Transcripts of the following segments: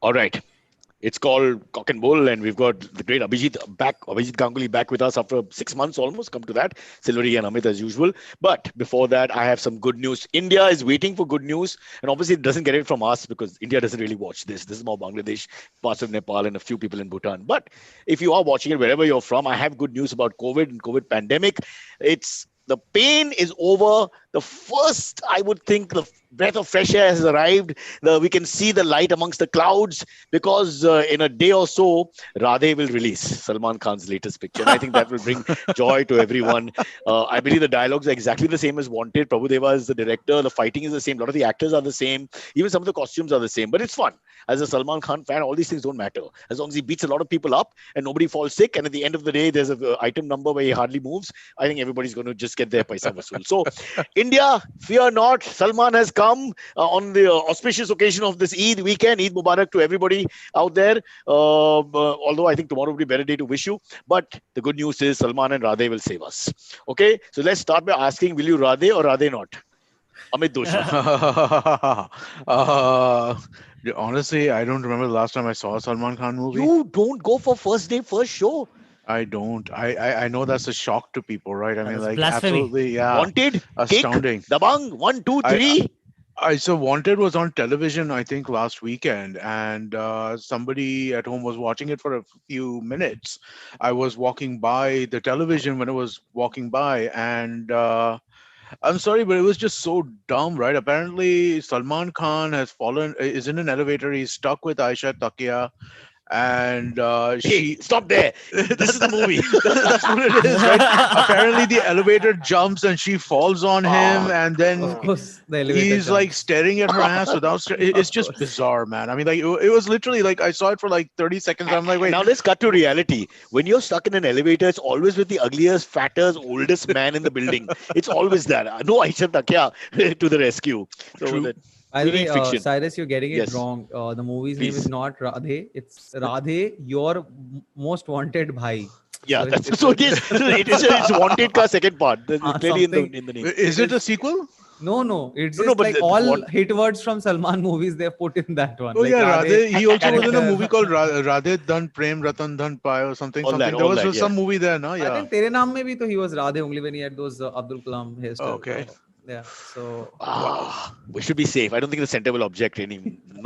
All right. It's called Cock and Bull, and we've got the great Abhijit Ganguly back with us after 6 months almost. Come to that. Silvery and Amit as usual. But before that, I have some good news. India is waiting for good news, and obviously it doesn't get it from us because India doesn't really watch this. This is more Bangladesh, parts of Nepal, and a few people in Bhutan. But if you are watching it wherever you're from, I have good news about COVID and COVID pandemic. It's the pain is over. The first, I would think, the breath of fresh air has arrived. We can see the light amongst the clouds because in a day or so, Radhe will release Salman Khan's latest picture. And I think that will bring joy to everyone. I believe the dialogues are exactly the same as Wanted. Prabhu Deva is the director. The fighting is the same. A lot of the actors are the same. Even some of the costumes are the same. But it's fun. As a Salman Khan fan, all these things don't matter. As long as he beats a lot of people up and nobody falls sick. And at the end of the day, there's an item number where he hardly moves. I think everybody's going to just get their paisa vasool. So, India, fear not. Salman has come on the auspicious occasion of this Eid weekend. Eid Mubarak to everybody out there. Although I think tomorrow will be a better day to wish you. But the good news is Salman and Radhe will save us. Okay, so let's start by asking, will you Radhe or Radhe not? Amit Doshi. uh, Honestly, I don't remember the last time I saw a Salman Khan movie. You don't go for first day, first show. I don't. I know that's a shock to people, right? I That mean, is like, blasphemy. absolutely, yeah, Wanted, Kick, astounding. Dabang, 1, 2, I 3. I so Wanted was on television, I think, last weekend, and somebody at home was watching it for a few minutes. I was walking by the television when I was walking by, and I'm sorry, but it was just so dumb, right? Apparently, Salman Khan has fallen, is in an elevator. He's stuck with Aisha Takia, and Hey, she. stop there. This is the movie. That's what it is, right? Apparently, the elevator jumps and she falls on him, Oh, and Of then course, the elevator he's like jumps. staring at her ass without. It's Of just course. bizarre, man. I mean, like it was literally like I saw it for like 30 seconds. I'm like, wait, now let's cut to reality. When you're stuck in an elevator, it's always with the ugliest, fattest, oldest man in the building. It's always that. No Aisha Takya to the rescue. So true. that By we the way, need fiction. Cyrus, you're getting it Yes, wrong. The movie's name is please. not Radhe. It's Radhe, your most wanted bhai. Yeah, So that's it's so it is. So it's wanted ka second part. That's clearly in the something. in the name. Is It it a is sequel? no. It's No, no, just but like all what? hit words from Salman movies they've put in that one. Oh Like yeah, Radhe Radhe. He also was in a movie character. called Radhe Dhan Prem Ratan Dhan Pai or something, All that, something. There all was that. Yeah. some movie there, no? I Yeah. think Tere Naam mein bhi to he was Radhe only when he had those Abdul Kalam hairstyle. Okay. Yeah. So Wow. We should be safe. I don't think the center will object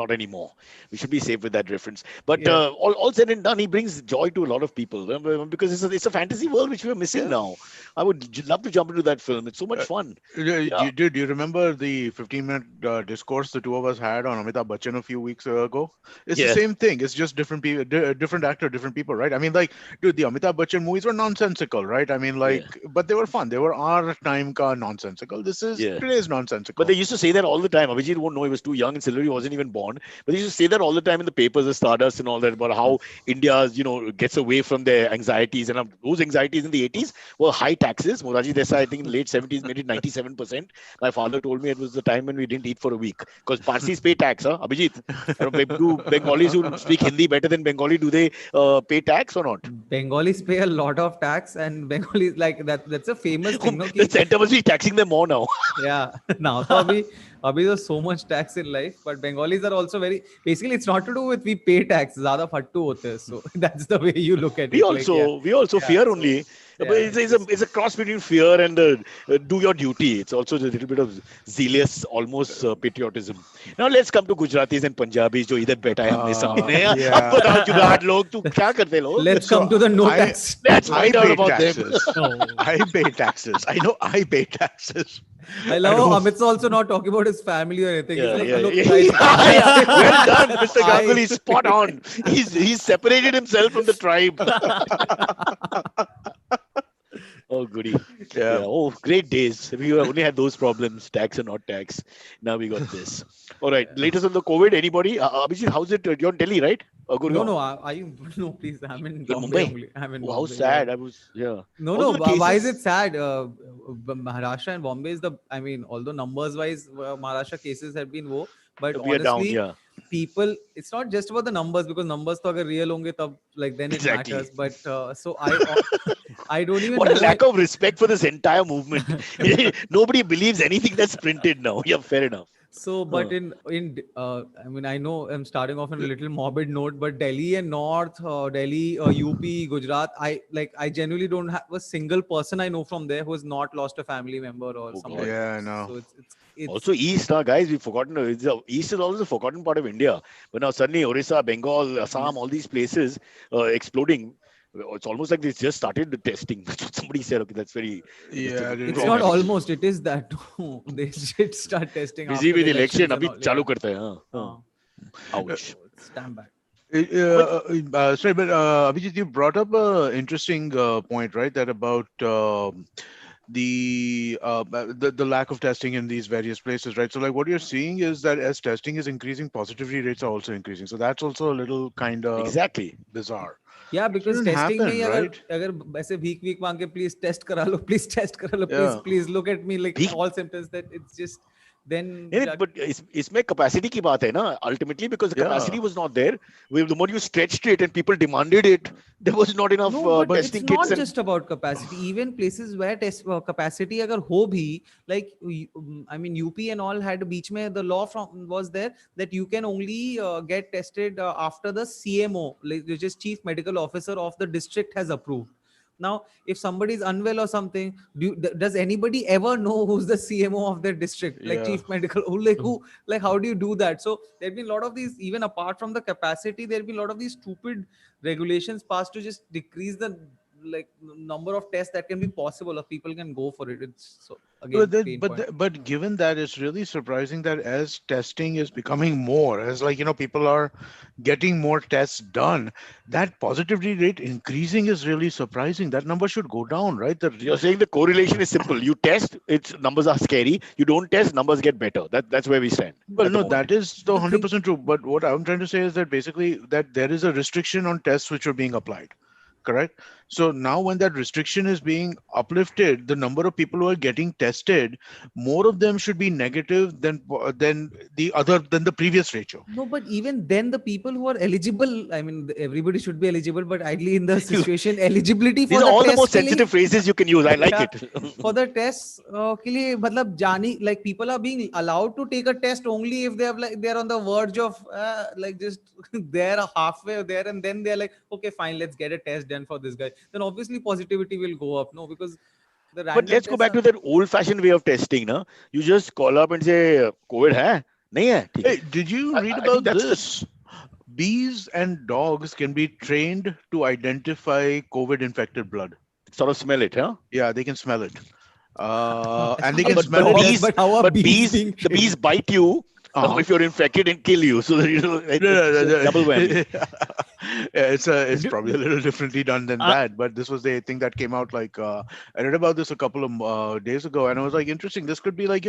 not anymore. We should be safe with that reference. But yeah. all said and done, he brings joy to a lot of people because it's a fantasy world which we're missing Yeah. now. I would love to jump into that film. It's so much Uh, fun. Yeah. do you remember the 15-minute discourse the two of us had on Amitabh Bachchan a few weeks ago? It's the Yeah. same thing. It's just different people, different actor, different people, right? I mean, like, dude, the Amitabh Bachchan movies were nonsensical, right? I mean, Yeah. like, but they were fun. They were our time ka nonsensical. This is Yeah. today's But they nonsensical. used to say that all the time. Abhijit won't know, he was too young and Silvery wasn't even born. But they used to say that all the time in the papers, the Stardust and all that, about how India, gets away from their anxieties. And those anxieties in the 80s were high taxes. Moraji Desai, I think in the late 70s, made it 97%. My father told me it was the time when we didn't eat for a week. Because Parsis pay tax, huh? Abhijit. Do Bengalis who speak Hindi better than Bengali, do they pay tax or not? Bengalis pay a lot of tax, and Bengalis like that. That's a famous thing, no? The Ki, center must be taxing them more now. yeah. Now, to abhi there's so much tax in life, but Bengalis are also very. Basically, it's not to do with we pay tax. Zyada fattu hote hai. So that's the way you look at we it. Like, yeah, also we also yeah. fear So only. But yeah, it's a cross between fear and do your duty. It's also a little bit of zealous, almost patriotism. Now let's come to Gujaratis and Punjabis जो इधर बैठा है हमने सामने. अब Yeah. बताओ जुगाड़ लोग तू क्या करते लोग? let's So come to the no I tax. Let's I find out pay about them. taxes. No. I pay taxes. I know I pay taxes. I I love how don't. Amit's also not talking about his family or anything. He's Yeah, like, yeah, look, yeah, guys, yeah. Well done, Mr. I, Ganguly. Spot on. He's separated himself from the tribe. Oh, goody. Yeah. Yeah. Oh, great days. We only had those problems, tax or not tax. Now we got this. All right. Latest on the COVID. Anybody? Abhijit, how's it? You're in Delhi, right? no, Gurgaon. no, are you? No, please, I'm in In Bombay Mumbai. only. I'm in Oh, how Bombay. Yeah. sad. I was. Yeah. No, Also no. the Why is it cases. sad? Maharashtra and Bombay is the. I mean, although numbers wise, Maharashtra cases have been low, but We are down. honestly, Yeah. people. It's not just about the numbers because numbers to agar real honge tab like then it Exactly. matters. But so I don't even What a know. lack of respect for this entire movement. Nobody believes anything that's printed now. Yeah, fair enough. So, but I mean, I know I'm starting off on a little morbid note, but Delhi and North, Delhi, UP, Gujarat, I genuinely don't have a single person I know from there who has not lost a family member or Oh somebody. God. Yeah, I know. So it's Also East, guys, we've forgotten. East is always a forgotten part of India. But now suddenly Orissa, Bengal, Assam, all these places exploding. It's almost like they just started the testing. That's what somebody said. Okay, that's very Yeah, I didn't it's get not it. almost. It is that too. They should start testing busy after with the election. elections and Abhi all. chalu Yeah. करते हैं, हाँ, हाँ. Uh, Ouch. Stand back. Amit, Sorry, but Abhijit, you brought up a interesting point, right? That about the lack of testing in these various places, right? So, like, what you're seeing is that as testing is increasing, positivity rates are also increasing. So that's also a little kind of exactly. bizarre. Yeah, because Shouldn't testing में happen, ही right? अगर ऐसे भीख मांग के please test करा लो, please test करा लो, Yeah. please look at me like भीख all symptoms that it's just then नहीं, but इसमें capacity की बात है ना, ultimately, because the Yeah. capacity was not there. The more you stretched it and people demanded it, there was not enough no, but it's testing kits. not And just about capacity. Even places where test capacity अगर हो भी, like I mean UP and all had बीच में the law from was there that you can only get tested after the CMO, like, which is Chief Medical Officer of the district, has approved. Now, if somebody is unwell or something, does anybody ever know who's the CMO of their district, like Yeah. chief medical? Like how do you do that? So there've been a lot of these, even apart from the capacity, there'll be a lot of these stupid regulations passed to just decrease the like number of tests that can be possible, or people can go for it. It's so again pain point. But given that, it's really surprising that as testing is becoming more, as like people are getting more tests done, that positivity rate increasing is really surprising. That number should go down, right? you're saying the correlation is simple. You test, its numbers are scary. You don't test, numbers get better. That's where we stand Well, at the no, moment. that is the The thing, 100% true. But what I'm trying to say is that basically that there is a restriction on tests which are being applied. Correct. So now when that restriction is being uplifted, the number of people who are getting tested, more of them should be negative than the previous ratio. no, but even then, the people who are eligible, I mean, everybody should be eligible, but ideally in the situation, eligibility These for are the all the test most के लिए, sensitive phrases you can use. I like yeah, it. for the tests के लिए मतलब जानी, like people are being allowed to take a test only if they have like they're on the verge of like just they're halfway there, and then they're like, okay, fine, let's get a test done for this guy. Then obviously positivity will go up, no, because the But random let's go tests back are. to that old-fashioned way of testing. Na? You just call up and say, COVID है? नहीं है? ठीक है. Hey, did you read I think about that's the this? Bees and dogs can be trained to identify COVID infected blood. sort of smell it, huh? Yeah, they can smell it. That's And they fine, can But smell it dogs, as but how are but bees being the bees trained? bite you uh if you're infected and kill you. So it's a double whammy. Yeah, it's Do, probably a little differently done than uh, that, but this was the thing that came out like I read about this a couple of days ago, and I was like, interesting. This could be like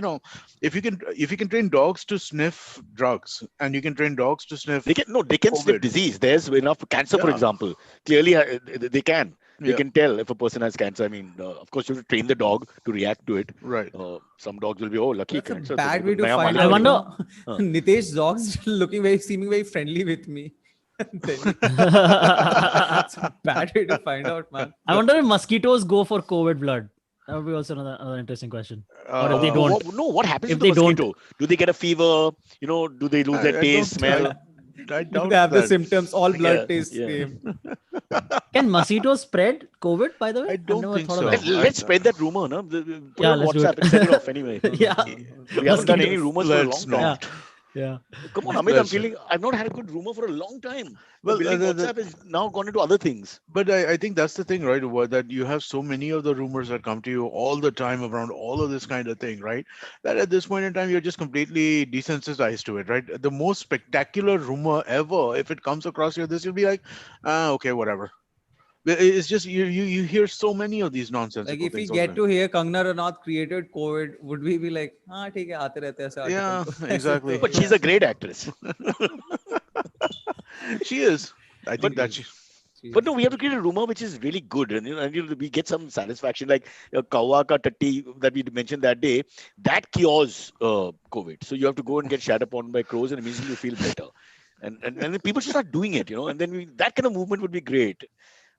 if you can train dogs to sniff drugs, and you can train dogs to sniff They can sniff COVID. disease. There's enough cancer, for Yeah, example. Clearly, they can. They yeah, can tell if a person has cancer. I mean, of course, you have to train the dog to react to it. right. Some dogs will be, oh, lucky That's a cancer. bad तो way to नया find मालूम I out, पड़ेगा. wonder. no? हाँ. Nitesh dogs seeming very friendly with me. Then I it's a bad way to find out, man. wonder if mosquitoes go for COVID blood. That would be also another interesting question. Or if they Uh, don't. What happens If to the they don't, mosquito? Do they get a fever? Do they lose their I taste, don't. smell? I Do doubt they have the that. symptoms? All Yeah, blood tastes yeah. same. can mosquitoes spread COVID? By the way, I I've don't never think thought of so. that. Let's spread that rumor, no? Put Yeah, it on let's do WhatsApp it. and send it off anyway. Yeah, We haven't done any mosquitoes. rumors for a long Let's time. Yeah, not. yeah. Come on, Amit, I'm Let's. feeling I've not had a good rumor for a long time. The Well, building WhatsApp has now gone into other things. but I think that's the thing, right? That you have so many of the rumors that come to you all the time around all of this kind of thing, right? That at this point in time, you're just completely desensitized to it, right? The most spectacular rumor ever, if it comes across you, this you'll be like, okay, whatever. It's just you hear so many of these Like nonsensical if we things all the get time. to hear Kangna Ranaut created COVID, would we be like, हाँ ठीक है आते रहते हैं ऐसे Yeah, article तो ऐसे exactly. तो But she's yeah. a great actress. She is. I think But that she. But no, we have to create a rumor which is really good, and we get some satisfaction. Like Kawa ka tatti that we mentioned that day, that cures COVID. So you have to go and get shat upon by crows, and immediately you feel better. And then people should start doing it, and then that kind of movement would be great.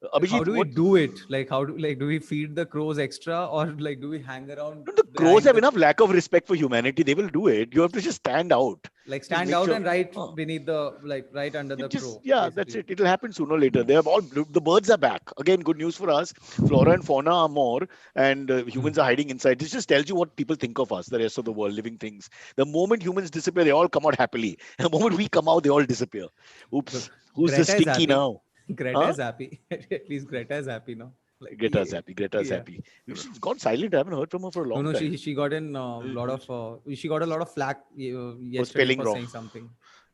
How Abhijit, do we what? do it? Like, how do we feed the crows extra, or like do we hang around No, the crows behind have the, enough lack of respect for humanity. They will do it. You have to just stand out. like Just stand make out sure. and right uh, beneath the, like right under the It just, crow, yeah, that's basically. it. It'll happen sooner or later. They have all, the birds are back. Again, good news for us. Flora and fauna are more, and humans are hiding inside. This just tells you what people think of us, the rest of the world, living things. The moment humans disappear, they all come out happily. The moment we come out, they all disappear. But Oops. Who's the Greta is stinky happy. now? Greta Huh? is happy. At least Greta is happy now. Like, Greta's happy. Greta's yeah. happy. She's gone silent. I haven't heard from her for a No, long no, time. she got in a lot of she got a lot of flack For yesterday spelling for wrong. saying something.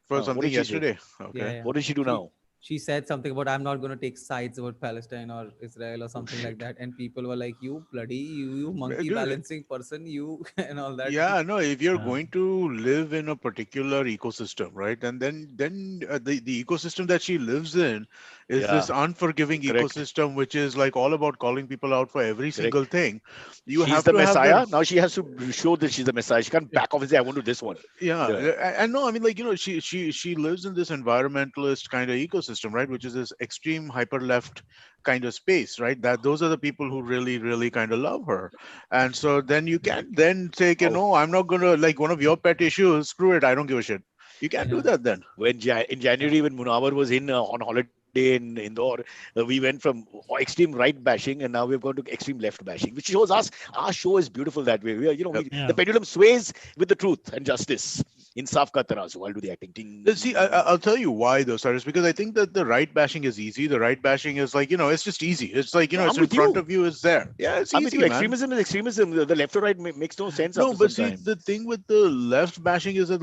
For What something did she say? yesterday. Yeah, Okay. yeah. What did she do She now? she said something about I'm not going to take sides about Palestine or Israel or Oh, something like shit. that, and people were like, "You bloody you monkey Dude, balancing person, you," and all that. yeah, no, if you're Yeah. going to live in a particular ecosystem, right? And then the ecosystem that she lives in is Yeah, this unforgiving correct. ecosystem, which is like all about calling people out for every single Correct. thing. You She's have the to have the Messiah. Now she has to show that she's the Messiah. She can't back off and say, I want to do this one. yeah, Yeah. and no, I mean, like, she lives in this environmentalist kind of ecosystem, right? Which is this extreme hyper left kind of space, right? That those are the people who really, really kind of love her. And so then you can't then say, you Oh, know, I'm not gonna like one of your pet issues, screw it, I don't give a shit. You can't do Yeah, that then. in January, when Munawar was in on holiday in Indore, we went from extreme right bashing and now we've gone to extreme left bashing, which shows us our show is beautiful that way. We are, Yep. the Yeah. pendulum sways with the truth and justice. In Saf ka tarazu, I'll do the acting. See, Ting. I'll tell you why though, Cyrus, because I think that the right bashing is easy. The right bashing is like, it's just easy. It's like, No, I'm it's in with front you. of you, it's there. Yeah, it's I'm with easy, you. man. Extremism is extremism. The left or right makes no sense No, after but some see, time. the thing with the left bashing is that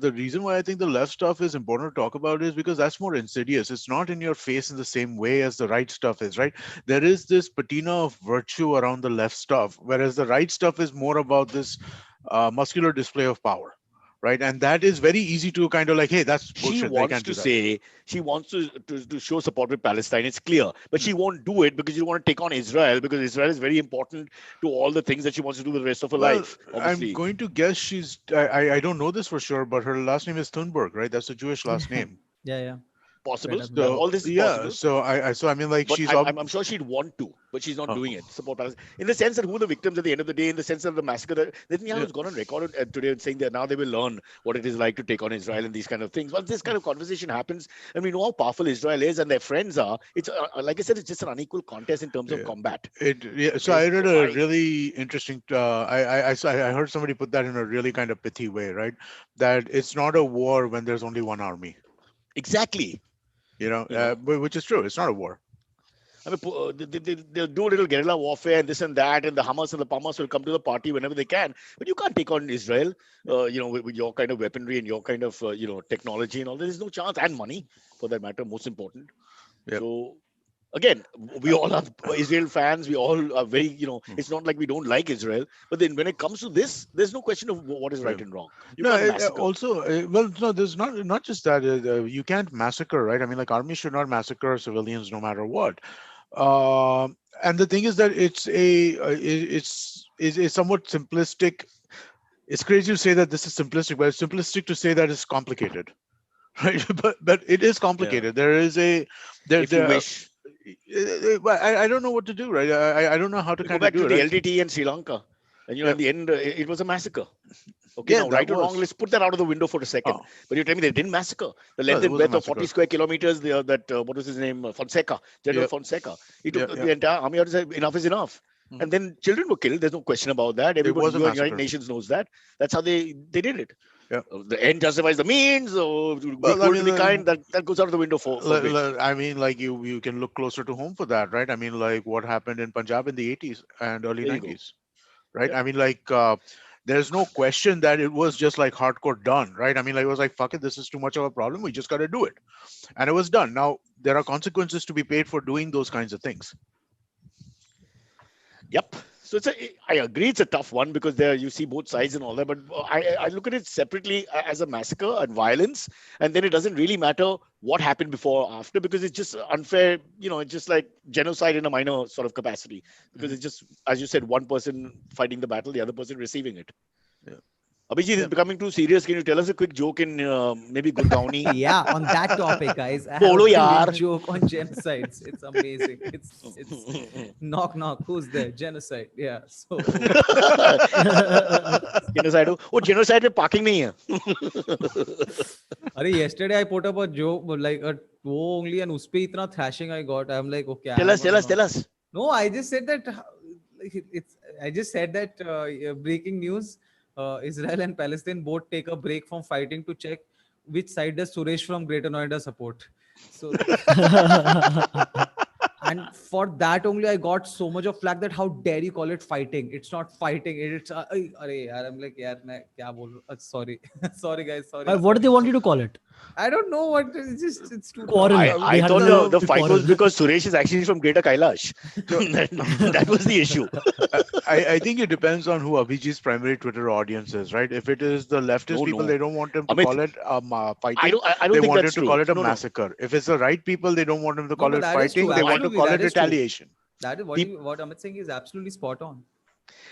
the reason why I think the left stuff is important to talk about is because that's more insidious. It's not in your face in the same way as the right stuff is, right? There is this patina of virtue around the left stuff, whereas the right stuff is more about this muscular display of power, right? And that is very easy to kind of like, hey, that's She bullshit. They wants can't do to that. say, she wants to show support with Palestine. It's clear, but Hmm. she won't do it because she want to take on Israel because Israel is very important to all the things that she wants to do the rest of her Well, life. I'm Obviously, going to guess I don't know this for sure, but her last name is Thunberg, right? That's a Jewish last name. yeah, yeah. possible. Greta That Thunberg. So all this is yeah, possible. so I mean, like, But she's I'm sure she'd want to, but she's not doing it. Support Palestine in the sense that who are the victims at the end of the day, in the sense of the massacre. That yeah, Netanyahu's gone on record today and saying that now they will learn what it is like to take on Israel and these kind of things. Once this kind of conversation happens, and we know how powerful Israel is and their friends are, it's like I said, it's just an unequal contest in terms of yeah. combat. Yeah. So Okay, I read so a I really interesting. I heard somebody put that in a really kind of pithy way, right? That it's not a war when there's only one army. exactly, Which is true. It's not a war. I mean, they'll do a little guerrilla warfare and this and that, and the Hamas and the Hamas will come to the party whenever they can. But you can't take on Israel, with your kind of weaponry and your kind of, technology and all. There is no chance, and money for that matter, most important. Yep. So, again, we all are Israel fans. We all are very, Hmm. it's not like we don't like Israel. But then when it comes to this, there's no question of what is Yeah. right and wrong. You No, can't massacre. also, well, no, there's not just that. You can't massacre, right? I mean, like, armies should not massacre civilians no matter what. And the thing is that it's somewhat simplistic. It's crazy to say that this is simplistic, but it's simplistic to say that it's complicated, right? But it is Yeah. complicated. There is a there If you there. wish, Well, I don't know what to do, right? I don't know how to we go kind of back do to it, the right? LTT and Sri Lanka. And, Yeah, in the end, it was a massacre. Okay, yeah, now that right or wrong, was. let's put that out of the window for a second. Oh, But you tell me they didn't massacre. The no, length there and was a breadth of 40 massacre. square kilometers, what was his name? Fonseca, General Yeah, Fonseca. He yeah, took yeah. the entire army out and said, enough is enough. Mhm. And then children were killed. There's no question about that. It Everybody, was a you and United massacre. Nations knows that. That's how they did it. Yeah. The end justifies the means, or to be Well, I cruel to mean, be kind, that goes out of the window for a bit. I mean, like, you can look closer to home for that, right? I mean, like, what happened in Punjab in the 80s and early There you go. 90s, right? Yep. I mean, like, there's no question that it was just like hardcore done, right? I mean, like, it was like, fuck it, this is too much of a problem. We just got to do it, and it was done. Now there are consequences to be paid for doing those kinds of things. Yep. So I agree it's a tough one because there you see both sides and all that, but I look at it separately as a massacre and violence, and then it doesn't really matter what happened before or after because it's just unfair. It's just like genocide in a minor sort of capacity because Mhm. it's just, as you said, one person fighting the battle, the other person receiving it. Yeah. Abhijit, it's becoming too serious. Can you tell us a quick joke in maybe Gurgaoni? Yeah, on that topic, guys, I have a Bolo brilliant yaar. joke on genocides. It's amazing. It's knock knock. Who's there? Genocide. Yeah. So Genocide. Oh, genocide में parking नहीं है. yesterday I put up a joke like a वो only and उसपे इतना thrashing I got. I'm like, okay. Tell I'm us, tell gonna us, tell us. No, I just said that it's. I just said that breaking news: Israel and Palestine both take a break from fighting to check which side does Suresh from Greater Noida support. So, and for that only, I got so much of flack that how dare you call it fighting? It's not fighting. It's अरे यार, I'm like यार मैं क्या बोल रहा हूँ? Sorry, sorry guys, sorry. What do they want you to call it? I don't know what it's just it's too Quarrel. I We had thought a the fight was quarrel. because Suresh is actually from Greater Kailash. that was the issue. I think it depends on who Abhijit's primary Twitter audience is, right? If it is the leftist No, people, no. they don't want them to Amit, call it fighting. I don't They think want him that's to true. call it a No, no. massacre. If it's the right people, they don't want him to call but it that is fighting. true. They want to Absolutely, call that it is true. retaliation. That is what Amit saying is absolutely spot on.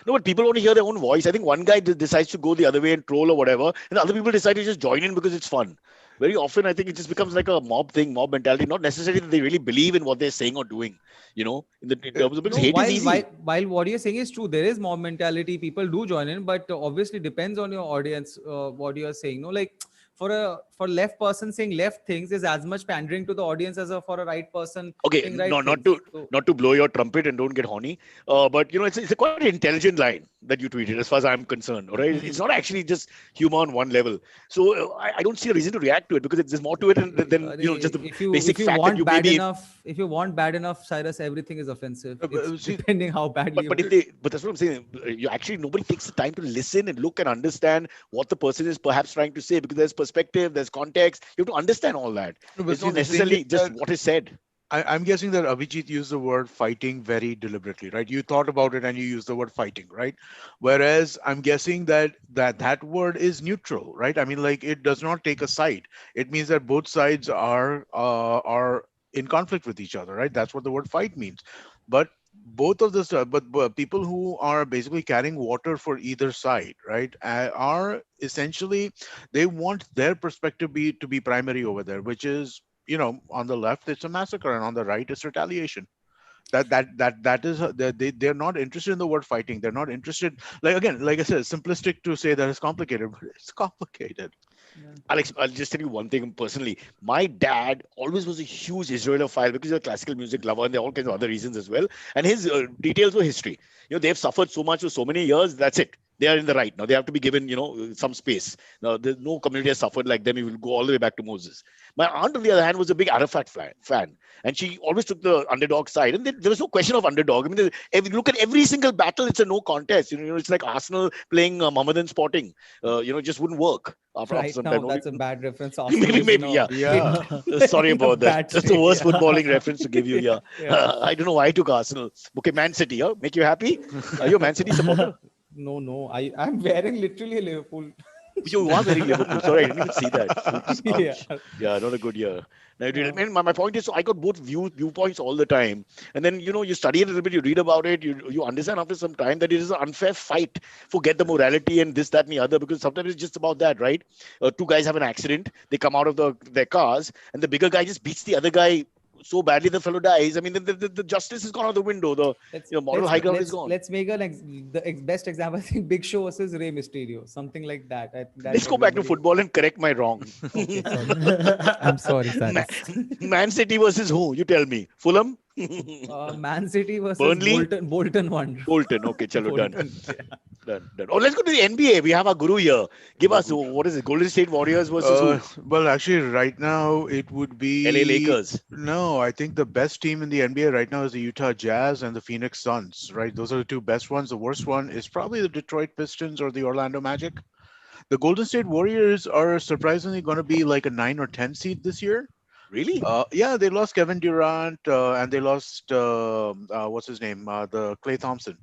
No, but people want to hear their own voice. I think one guy decides to go the other way and troll or whatever, and the other people decide to just join in because it's fun. Very often, I think it just becomes like a mob thing, mob mentality. Not necessarily that they really believe in what they're saying or doing. In terms of because No, hate is easy. while what you're saying is true, there is mob mentality. People do join in, but obviously depends on your audience. What you are saying, no, like for left person saying left things is as much pandering to the audience as for a right person Okay, saying right no, things. So, not to blow your trumpet and don't get horny, but it's a quite intelligent line that you tweeted, as far as I'm concerned. All right, it's not actually just humor on one level. So I don't see a reason to react to it because there's more to it than just the basic if you fact that want you bad maybe. enough, if you want bad enough, Cyrus, everything is offensive. It's See, depending how badly. But that's what I'm saying. You actually nobody takes the time to listen and look and understand what the person is perhaps trying to say because there's perspective, there's context. You have to understand all that. No, but It's see, not the thing necessarily is just that what is said. I'm guessing that Abhijit used the word fighting very deliberately, right? You thought about it and you used the word fighting, right? Whereas I'm guessing that word is neutral, right? I mean, like it does not take a side. It means that both sides are in conflict with each other, right? That's what the word fight means. But both of this, but people who are basically carrying water for either side, right, are essentially they want their perspective to be primary over there, which is on the left it's a massacre and on the right it's retaliation. That is they're not interested in the word fighting. They're not interested, like, again, like I said, it's simplistic to say that it's complicated, but it's complicated. Alex, I'll just tell you one thing personally. My dad always was a huge Israelophile because he's a classical music lover and there are all kinds of other reasons as well. And his details were history. They've suffered so much for so many years. That's it. They are in the right now. They have to be given, some space. Now, there's no community has suffered like them. You will go all the way back to Moses. My aunt, on the other hand, was a big Arafat fan, and she always took the underdog side. And there was no question of underdog. I mean, if you look at every single battle, it's a no contest. It's like Arsenal playing Mohammedan Sporting. It just wouldn't work. Right some now, time. that's a bad reference. Maybe, yeah. Yeah. Sorry about that. Bad That's the state, worst yeah. footballing reference to give you. Yeah. Yeah. I don't know why I took Arsenal. Okay, Man City. Yeah, make you happy? Are you a Man City supporter? No. I'm wearing literally a Liverpool. You are wearing Liverpool. Sorry, I didn't even see that. Oops, ouch. Yeah. Yeah, not a good year. Now, Yeah. my point is, so I got both viewpoints all the time, and then you study it a little bit, you read about it, you understand after some time that it is an unfair fight. Forget the morality and this, that, and the other, because sometimes it's just about that, right? Two guys have an accident, they come out of their cars, and the bigger guy just beats the other guy so badly the fellow dies. I mean, the justice has gone out the window. The moral high ground is gone. Let's make best example. I think Big Show versus Rey Mysterio, something like that. I think Let's go back to football and correct my wrong. Okay, sorry. I'm sorry, Man, Cyrus. Man City versus who? You tell me. Fulham? Man City versus Burnley? Bolton one. Bolton. Okay, chalo, done. Bolton, yeah. Done. Oh, let's go to the NBA. We have our guru here. Give us, what is it? Golden State Warriors versus who? Well, actually, right now it would be LA Lakers. No, I think the best team in the NBA right now is the Utah Jazz and the Phoenix Suns, right? Those are the two best ones. The worst one is probably the Detroit Pistons or the Orlando Magic. The Golden State Warriors are surprisingly going to be like a 9 or 10 seed this year. Really? Yeah, they lost Kevin Durant and they lost what's his name, the Klay Thompson.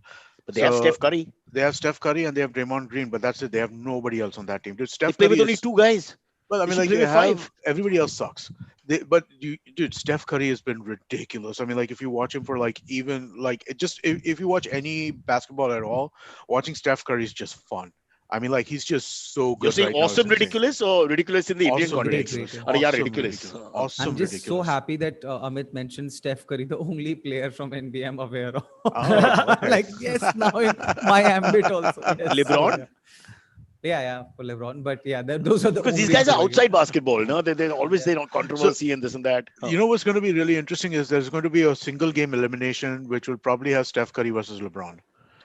But they have So Steph Curry. they have Steph Curry and they have Draymond Green, but that's it. They have nobody else on that team. Dude, They Steph play Curry with only is, two guys. well, I They mean, should like play you with have five. everybody else sucks. Dude, Steph Curry has been ridiculous. I mean, like if you watch him for like even like it just if you watch any basketball at all, watching Steph Curry is just fun. I mean, like he's just so good. You're saying right now, it's awesome insane. ridiculous or ridiculous in the Indian Awesome context? ridiculous. Are yeah, Awesome ridiculous. Awesome I'm just so ridiculous. happy that Amit mentioned Steph Curry, the only player from NBA I'm aware of. Oh, okay. Like, yes, now in my ambit also. Yes. LeBron? Yeah, for LeBron. But yeah, those are the Because these only guys are two I get. outside basketball, no? They're always there on controversy and this and that. You know what's going to be really interesting is there's going to be a single game elimination, which will probably have Steph Curry versus LeBron.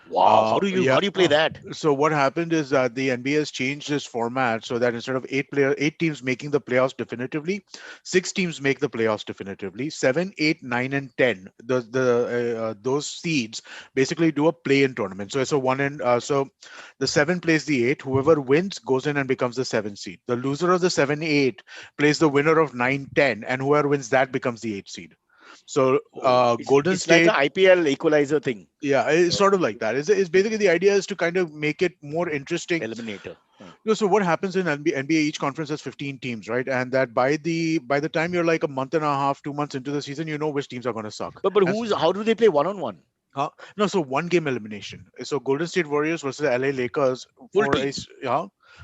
Wow, how do you yeah. play that? So what happened is that the NBA has changed this format so that instead of 8 teams making the playoffs definitively, 6 teams make the playoffs definitively. 7, 8, 9, and 10. Those seeds basically do a play-in tournament. So it's a so the 7 plays the 8. Whoever wins goes in and becomes the 7 seed. The loser of the 7, 8 plays the winner of 9, 10, and whoever wins that becomes the 8 seed. So Golden it's State, like an IPL equalizer thing. yeah, it's sort of like that. It's basically the idea is to kind of make it more interesting. Eliminator. So what happens in NBA? Each conference has 15 teams, right? And that by the time you're like a month and a half, 2 months into the season, you know which teams are going to suck. But how do they play one-on-one? No, so one game elimination. So Golden State Warriors versus LA Lakers.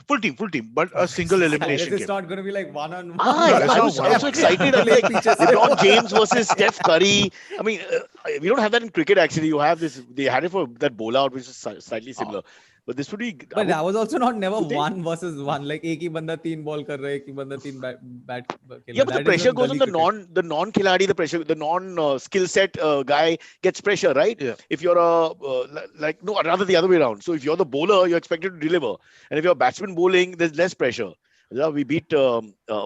Full team, but a single elimination It's game. not going to be like one-on-one. I was so excited. I was like, LeBron James versus Steph Curry. I mean, we don't have that in cricket actually. You have this. They had it for that bowl out, which is slightly similar. But this would be. But that was also not never Would they? 1 versus 1. Like एक ही बंदा 3 ball कर रहा है, एक ही बंदा 3 bat Yeah, but the pressure goes on the non-khiladi, the non-skill set guy gets pressure, right? Yeah. If you're rather the other way around. So if you're the bowler, you're expected to deliver, and if you're a batsman bowling, there's less pressure. Yeah, we beat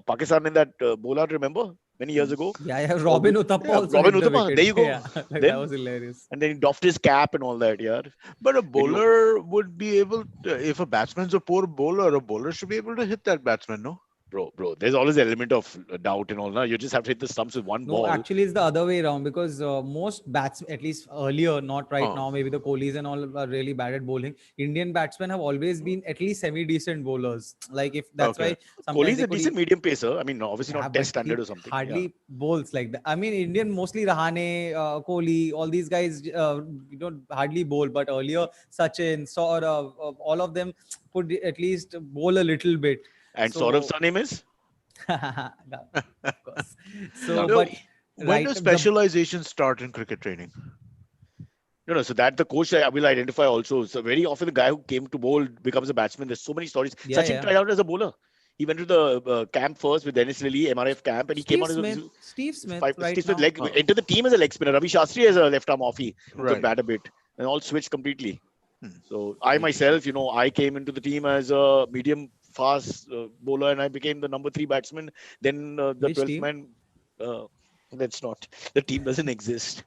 Pakistan in that bowler, remember? Many years ago. Yeah, Robin Uthappa also. Robin hit the Uthappa, wicket. there you go. Yeah, Then- that was hilarious. And then he doffed his cap and all that, yeah. But a bowler would be able to, if a batsman's a poor bowler, a bowler should be able to hit that batsman, no? Bro, there's always an element of doubt and all. Now you just have to hit the stumps with one No, ball. actually, it's the other way around because most bats, at least earlier, not right now, maybe the Kohlis and all are really bad at bowling. Indian batsmen have always been at least semi-decent bowlers. Like if that's Okay. why sometimes Kohli's they a could decent medium pacer. I mean, obviously Yeah, not but test standard he or something. hardly bowls like that. I mean, Indian mostly Rahane, Kohli, all these guys, hardly bowl. But earlier, Sachin, Saurav, all of them could at least bowl a little bit. And So- Saurav's surname is? Of course. So, No, but When right, does the- specialization start in cricket training? No. So that the coach I will identify also. So very often the guy who came to bowl becomes a batsman. There's so many stories. Yeah, Sachin yeah. tried out as a bowler. He went to the camp first with Dennis Lilly, MRF camp, and he came Steve on as Smith, a Steve Smith, Steve right Smith now. entered the team as a leg spinner. Ravi Shastri as a left arm offie who Right. could bat a bit, and all switched completely. Hmm. So I myself, I came into the team as a medium fast bowler, and I became the number 3 batsman. Then the Which 12th team? man. That's not. The team doesn't exist.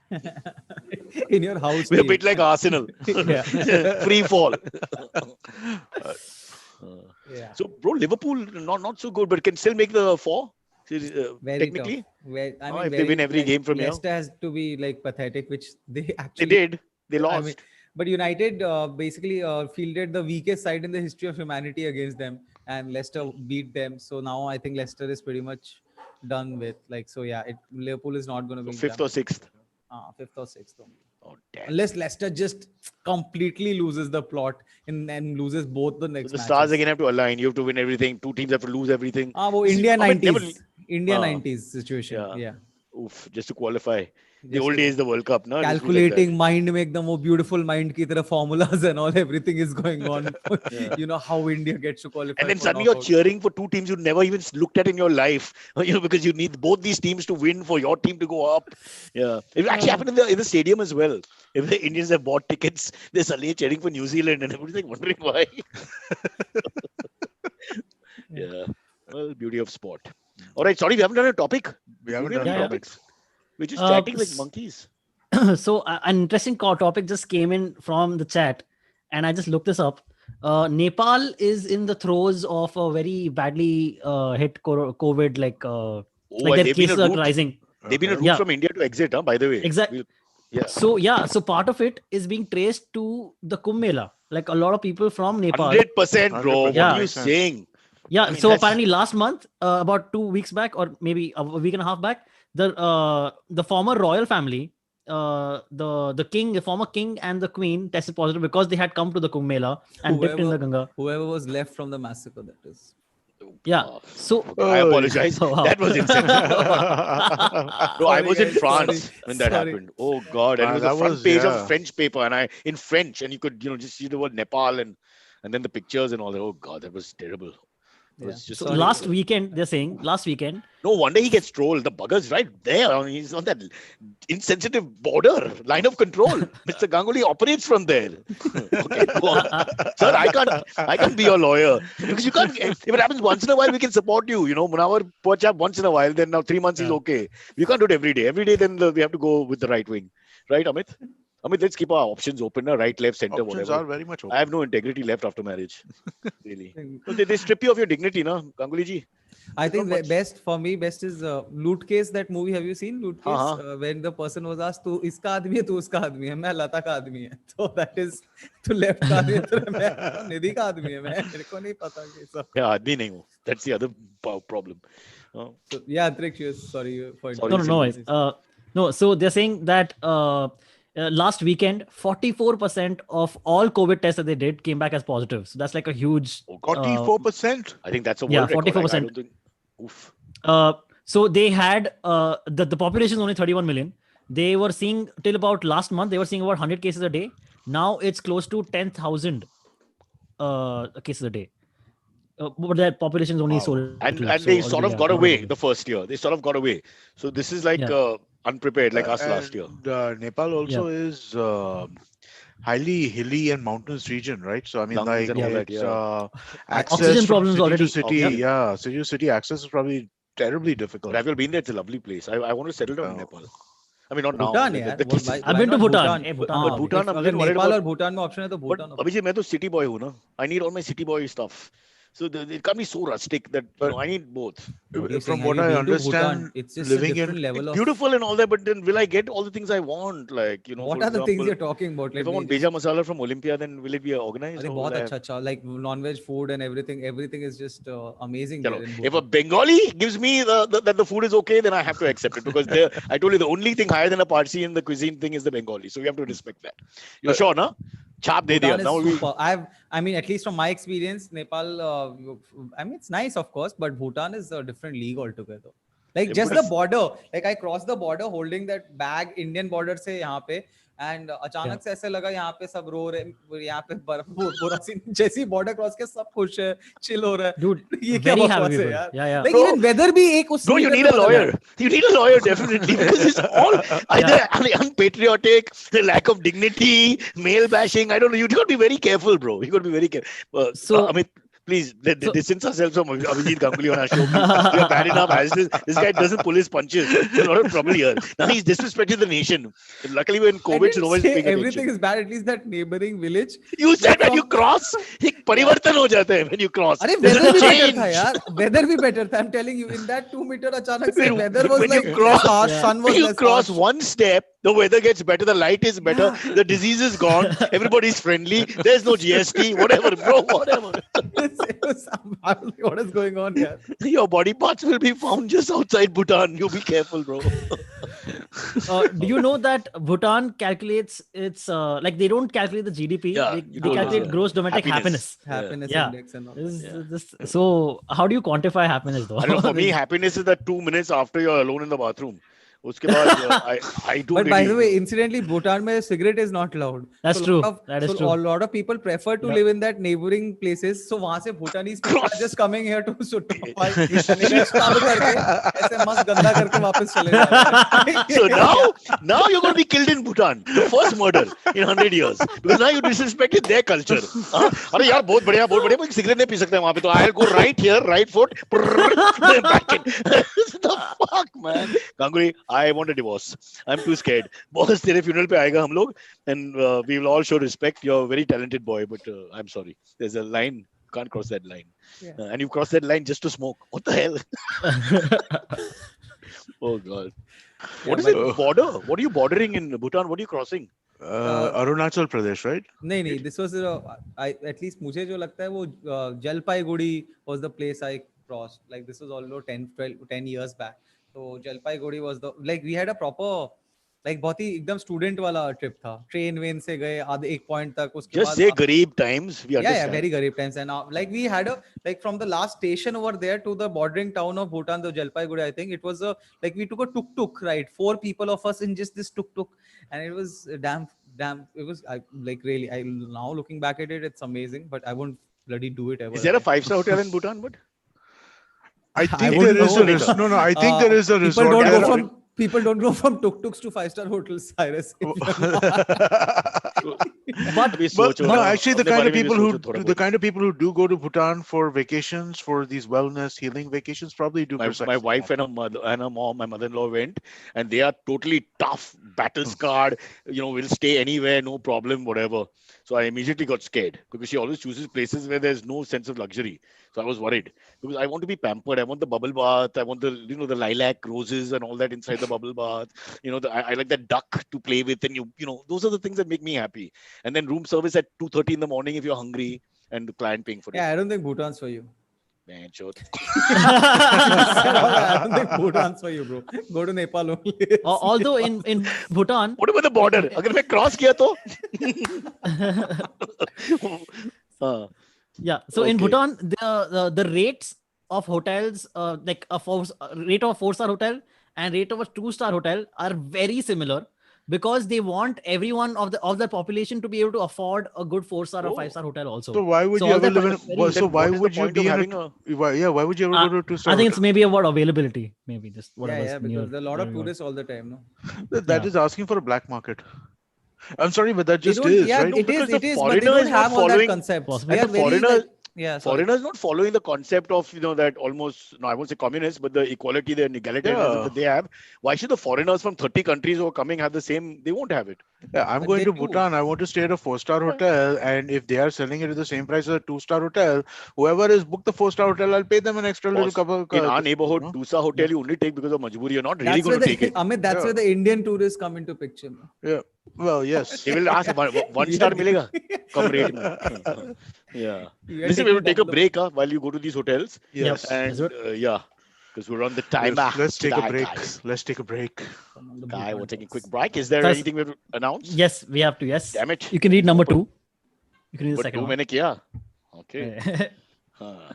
In your house. We're a team. bit like Arsenal. Yeah. Free fall. Yeah. So, bro, Liverpool not so good, but can still make the 4. Very Technically, tough. I mean, if they win every game from here. Leicester has to be like pathetic, which they they actually did. They I lost. mean, but United basically fielded the weakest side in the history of humanity against them, and Leicester beat them. So now I think Leicester is pretty much done with. Like, so yeah, Liverpool is not going to be So 5th or 6th. 5th or 6th. Only. Oh damn. Unless Leicester just completely loses the plot and loses both the next The matches. stars again have to align. You have to win everything. 2 teams have to lose everything. Wo See, India I mean, never- 90s situation. Yeah. Yeah. Oof, just to qualify. The Just old to- days, the World Cup, no? It used to be like that. Calculating mind में एकदम वो beautiful mind की तरह formulas and all, everything is going on. Yeah. You know how India gets to qualify. And then for suddenly you're knockout. cheering for 2 teams you never even looked at in your life, because you need both these teams to win for your team to go up. Yeah, it actually happened in the stadium as well. If the Indians have bought tickets, they're suddenly cheering for New Zealand, and everybody's like wondering why. Yeah, well, beauty of sport. All right, sorry, we haven't done a topic. We haven't Moving done on to Yeah. topics. We're just Uh, chatting like s- monkeys. So an interesting topic just came in from the chat, and I just looked this up. Nepal is in the throes of a very badly hit COVID, like Oh, their they've been cases a are route. rising. They've been a route Yeah. from India to exit, huh, by the way. Exactly. Yeah. So part of it is being traced to the Kumbh Mela. Like a lot of people from Nepal. 100%, bro. What Yeah. are you saying? Yeah. I mean, So that's- apparently last month, about 2 weeks back, or maybe a week and a half back, the former royal family the king, the former king and the queen tested positive because they had come to the Kumbh Mela and dipped in the Ganga. Whoever was left from the massacre, that is. Yeah. So Okay, I apologize. Wow. That was insensitive. No, I Sorry, was in guys, France sorry, when that sorry. happened. Oh God! And it was the that front was- page of yeah. French paper, and I in French, and you could just see the word Nepal and then the pictures and all that. Oh God, that was terrible. It was Yeah. just So Sorry. last weekend, they're saying last weekend. no wonder he gets trolled. The bugger's right there. I mean, he's on that insensitive border line of control. Mr. Ganguly operates from there. Okay, go on. Sir, I can't be your lawyer because you can't. If it happens once in a while, we can support you. You know, Munawar, poor chap, once in a while. Then now 3 months he's Yeah. okay. We can't do it every day. Every day, then we have to go with the right wing, right, Amit? Amit, let's keep our options open. Right, left, center, Options whatever. are very much open. I have no integrity left after marriage. Really, so they strip you of your dignity, na, Ganguly ji. I think not much. best for me, best is Loot Case. That movie, have you seen Loot Case? हाँ, When the person was asked, "तू इसका आदमी है, तू उसका आदमी है, मैं लता का आदमी है." So that is, तू left का आदमी है, तो मैं निधि का आदमी है, मैं मेरे को नहीं पता ये सब. Yeah, आदमी नहीं हूँ. That's the other problem. So, yeah, Antriksh, yes, sorry for Sorry, No, no, no. interrupting. No, so they're saying that last weekend, 44% of all COVID tests that they did came back as positive. So that's like a huge. Oh, God. 44%. I think that's a Yeah, world record. I 44%. don't think. Oof. So they had the population is only 31 million. They were seeing till about last month, they were seeing about 100 cases a day. Now it's close to 10,000 cases a day. But that population is only Wow. so And little, and so they sort of yeah, got not away good. the first year. They sort of got away. So this is like Yeah. unprepared, like us last year. And, Nepal also is highly hilly and mountainous region, right? So I mean, Lungs like and all that, it's yeah. access Oxygen from problems city already. to city. Oxygen. Yeah, city to city access is probably terribly difficult. But have you been there? It's a lovely place. I want to settle down in Oh. Nepal. I mean, not now. Bhutan, like yeah. the cases. I've been to not Bhutan. Hey, Bhutan. हाँ, Bhutan, if I'm अगर little worried Nepal about- और भूटान में option है तो But Bhutan. Abhijit, मैं तो city boy हूँ ना. I need all my city boy stuff. So it can't be so rustic that I need both. From what I understand, it's just living a different in level It's of. beautiful and all that, but then will I get all the things I want? Like, What for are the things example, you're talking about? if I want beja masala from Olympia, then will it be organized? अरे or बहुत will I have- अच्छा अच्छा, like non-veg food and everything is just amazing Chalo, there in if a Bhutan. Bengali gives me that the food is okay, then I have to accept it because I told you the only thing higher than a Parsi in the cuisine thing is the Bengali. So we have to respect that. You're sure, na? Chap de diya. Bhutan Now is we super. I mean, at least from my experience, Nepal. I mean, it's nice, of course, but Bhutan is a different league altogether. Like Yeah, just but the border. Like I crossed the border holding that bag Indian border से यहाँ पे, and अचानक से ऐसे लगा यहाँ पे सब रो रहे, यहाँ पे बर्फ पूरा सीन, जैसी border cross के सब खुश है, chill हो रहा है. Dude, ये क्या very बकवास happy है people. यार? Yeah, yeah. Like Bro, even weather भी एक उस Bro, you meter need में a बदल रहा है. lawyer. You need a lawyer definitely because it's all either unpatriotic, the lack of dignity, male bashing. I don't know. You got to be very careful, bro. You got to be very careful. So- Amit, please So- distance ourselves from Abhijit Ganguly on our show. Please. We are bad enough as this. This guy doesn't pull his punches. There's a lot of trouble here. Now he's disrespecting the nation. Luckily, when I COVID, didn't always say paying everything attention. is bad. At least that neighboring village. You said when from- you cross, एक परिवर्तन हो जाता है when you cross. अरे There's weather a भी better change. था यार, weather भी better था. I'm telling you, in that 2 meter अचानक से When- weather was when you like cross- harsh, Yeah. sun was When you less cross harsh. one step, the weather gets better, the light is better, the disease is gone, everybody's friendly, there's no GST, whatever, bro, whatever. What is going on here? Your body parts will be found just outside Bhutan. You be careful, bro. Do you know that Bhutan calculates its like they don't calculate the GDP, Yeah, they, you they told us, calculate yeah. gross domestic happiness. Happiness Yeah. index and all. So how do you quantify happiness though? I don't know, for me, happiness is that 2 minutes after you're alone in the bathroom. Uske baad, I do But by the really- way, incidentally, Bhutan mein cigarette is not allowed. That's So true. lot of- That is so true. A lot of people prefer to Yeah. live in that neighboring places. So वहाँ से Bhutanese people Cross. are just coming here to cigarette चालू करके ऐसे मस्त गंदा करके वापस चले जा रहे हैं. So now you're going to be killed in Bhutan. The first murder in 100 years. Because now you disrespected their culture. हाँ? अरे यार बहुत बढ़िया मैं सिगरेट नहीं पी सकता वहाँ पे तो I'll go right here, right foot, back in. The fuck, man. Ganguly, I want a divorce. I'm too scared. Boss, तेरे funeral पे आएगा हम लोग and we will all show respect. You're a very talented boy, but I'm sorry. There's a line. You can't cross that line. Yeah. And you cross that line just to smoke. What the hell? Oh God. What is but- it? Border? What are you bordering in Bhutan? What are you crossing? Arunachal Pradesh, right? नहीं, this was at least मुझे जो लगता है वो Jalpaiguri was the place I crossed. Like this was although 10 years back. So Jalpaiguri was we had a proper like बहुत ही एकदम student वाला trip था, ट्रेन वेन से गए आधे एक पॉइंट तक, उसके Just बाद say Garib times. We yeah, understand. very garib times. And like we had a, like from the last station over there to the bordering town of Bhutan, the Jalpaiguri, I think it was a, like we took a tuk-tuk ride, 4 people of us in just this tuk-tuk, and it was damn, it was like really, I now looking back at it, it's amazing, but I won't bloody do it ever Is there a again. 5-star hotel in Bhutan, bud? I think wouldn't there is know. a no, no. I think there is a People resort. don't there. go from people don't go from tuk-tuks to 5-star hotels, Cyrus. If you're not- But अभी But सोचो no, ना, actually, the अपने kind बारे of में भी people who सोचो थोड़ा the बहुत. kind of people who do go to Bhutan for vacations, for these wellness healing vacations, probably do My precisely wife that. and her mother and her mom, my mother-in-law went, and they are totally tough, battle scarred. Will stay anywhere, no problem, whatever. So I immediately got scared because she always chooses places where there's no sense of luxury. So I was worried because I want to be pampered. I want the bubble bath. I want the lilac roses and all that inside the bubble bath. I like that duck to play with, and those are the things that make me happy. And then room service at 2:30 in the morning if you're hungry, and the client paying for yeah, it. I don't think Bhutan's for you. Man, sure. I don't think Bhutan's for you, bro. Go to Nepal only. although in Bhutan, What about the border? अगर मैं cross किया तो? हाँ. yeah. So in Okay. Bhutan, the rates of hotels, like rate of a 4-star hotel and rate of a 2-star hotel are very similar, because they want everyone of the population to be able to afford a good 4-star or Oh. 5-star hotel also. So why would So you all ever that live in? is very- So Then why what is the would you point be of in having a? why would you ever Uh, go to a two-star I think it's hotel? maybe about availability, maybe just Yeah, whatever's yeah, near because there are a lot of where you are. tourists all the time, no? That Yeah. is asking for a black market. I'm sorry, but that They just don't, is, yeah, right? No, it is, because the but they foreigner don't is not have all that following- concept. Possibly. They And are the very foreigner- like, yeah, sorry. Foreigners not following the concept of that almost, no, I won't say communist, but the equality, the egalitarianism Yeah. that they have. Why should the foreigners from 30 countries who are coming have the same? They won't have it. Yeah, I'm But going they to do. Bhutan. I want to stay at a 4-star hotel, and if they are selling it at the same price as a 2-star hotel, whoever is booked the 4-star hotel, I'll pay them an extra little Boss, couple. in our neighborhood, you know? Tusa hotel you only take because of majboori. You're not really That's where going to take it. Amit, that's Yeah. where the Indian tourists come into picture. No? Yeah. Well, yes. They will ask one We star are milega. giving- Come rate mein. Yeah. We are Listen, we will taking take a double the- break while you go to these hotels. Yes. And Yes. yeah, because we're on the time. Let's take a break. Guys. Let's take a break. Some of the Guy, Bhutan we're taking a quick tours. break. Is there Guys- anything we have to announce? Yes, we have to. Yes. Damn it. You can read number 2. You can read the But second 2 one. मैंने किया. Okay. Yeah.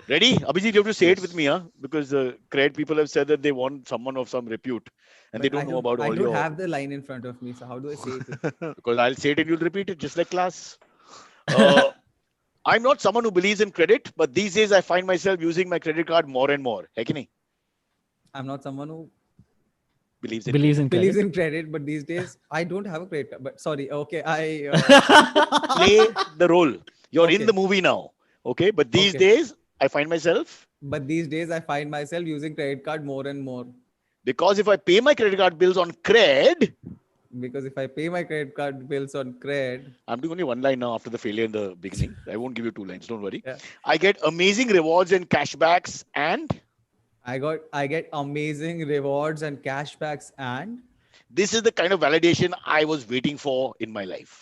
Ready? Abhijit, you have to say it with me, huh? Because Cred people have said that they want someone of some repute, and they But don't know about I all don't your. have the line in front of me, so how do I say it? Because I'll say it and you'll repeat it, just like class. Uh, I'm not someone who believes in credit, but these days I find myself using my credit card more and more. Hai ki nahi? I'm not someone who Believes in. Believes in believes credit. in credit, but these days I don't have a credit card. But sorry, okay, Play the role. You're Okay. in the movie now. Okay, but these Okay. days I find myself, but these days I find myself using credit card more and more, because if I pay my credit card bills on cred, because if I pay my credit card bills on cred, I'm doing only one line now after the failure in the beginning. I won't give you 2 lines. Don't worry. Yeah. I get amazing rewards and cashbacks, and I get amazing rewards and cashbacks, and this is the kind of validation I was waiting for in my life.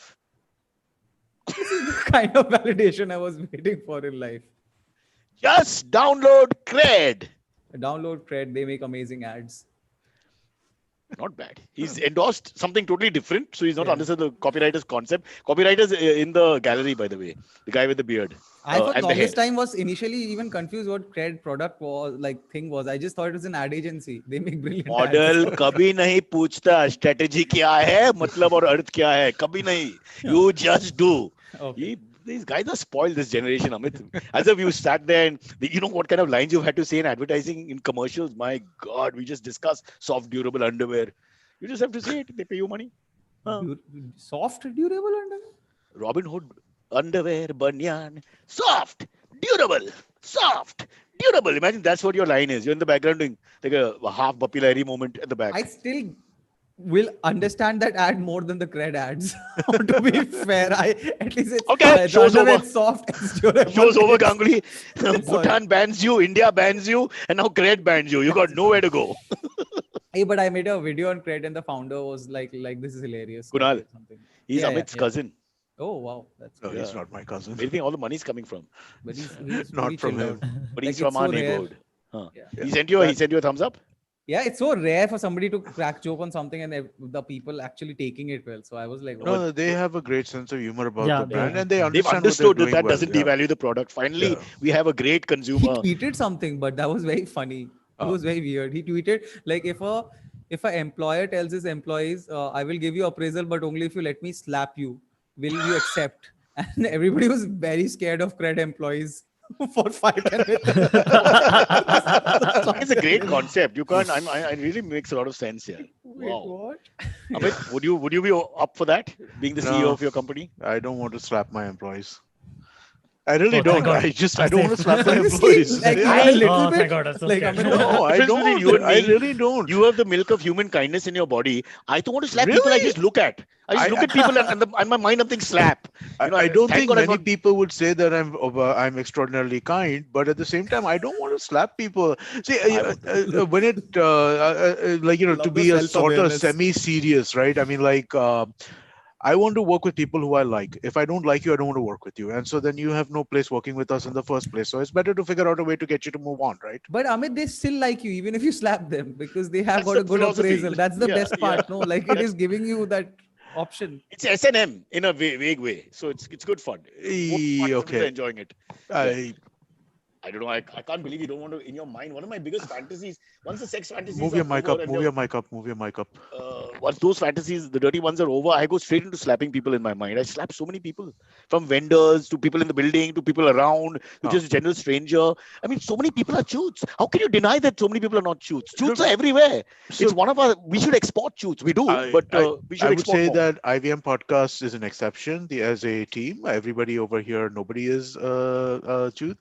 this is the kind of validation I was waiting for in life. Just download cred. Download cred, they make amazing ads. Not bad. He's endorsed something totally different, so he's not Yeah. understood the copywriter's concept. Copywriter's in the gallery, by the way. The guy with the beard. I for and the longest hair. time was initially even confused what cred product was, like thing was. I just thought it was an ad agency. They make brilliant model ads. कभी नहीं पूछता strategy क्या है मतलब और अर्थ क्या है कभी नहीं you just do. Okay. These guys are spoiled, this generation, Amit. As if you sat there and you know what kind of lines you've had to say in advertising, in commercials. My God, we just discussed soft, durable underwear. You just have to say it. They pay you money. Soft, durable underwear. Robin Hood underwear, banyan, soft, durable, soft, durable. Imagine that's what your line is. You're in the background doing like a half Bapi Lahiri moment at the back. I still will understand that ad more than the cred ads. To be fair, at least it's Okay, the show's underwear over. is soft, it's durable. Show's over, it's- Ganguly. Bhutan bans you, India bans you, and now Cred bans you. You got nowhere to go. Hey, but I made a video on cred and the founder was like this is hilarious. Kunal. Or something. He's Yeah, Amit's yeah. cousin. Oh wow, that's No, cool. he's Yeah. not my cousin. Where do you think all the money's coming from? But he's Not really from chilled him. out. But Like, he's from it's our so rare. neighborhood. Huh. Yeah. He sent you a thumbs up? Yeah, it's so rare for somebody to crack joke on something and the people actually taking it well. So I was like, No, they have a great sense of humor about Yeah, the brand, they- and they They've understand what they're understood that doing that well. doesn't Yeah. devalue the product. Finally, Yeah. we have a great he consumer. tweeted something, but that was very funny. It Oh. was very weird. He tweeted like, if a employer tells his employees, I will give you appraisal, but only if you let me slap you, will you accept? And everybody was very scared of cred employees for 5 10 minutes. It's a great concept. You can't. It really makes a lot of sense here. Wait, Wow. what? Amit, would you be up for that? Being the CEO No. of your company? I don't want to slap my employees. I really Oh, thank don't. God. I don't want to slap my Honestly, employees. like Yeah. even a little Oh, bit. thank God, I'm so like, scared. Amit, No, I Difference between you don't. and I me, really don't. You have the milk of human kindness in your body. I don't want to slap people. I Really? just look at. I just look at people and in my mind I'm thinking slap. I don't thank think God I'm many not- people would say that I'm extraordinarily kind, but at the same time, I don't want to slap people. See, when it like Love to the be a sort of self-awareness. semi-serious, right? I mean, like I want to work with people who I like. If I don't like you, I don't want to work with you, and so then you have no place working with us in the first place. So it's better to figure out a way to get you to move on, right? But Amit, they still like you, even if you slap them, because they have That's got the a good philosophy. appraisal. That's the Yeah, best part, no? Like it That's- is giving you that option. It's S&M in a vague way. So it's good fun. Both parties are enjoying it. I don't know. I can't believe you don't want to in your mind. One of my biggest fantasies. Once the sex fantasies Move are your mic over up. and Move your mic up. Move your mic up. once those fantasies, the dirty ones are over, I go straight into slapping people in my mind. I slap so many people, from vendors to people in the building to people around to Oh. just a general stranger. I mean, so many people are choots. How can you deny that so many people are not choots? Choots are everywhere. So It's one of our. We should export choots. We do, but we should I would export say more. that IVM podcast is an exception. As a team, everybody over here, nobody is truth,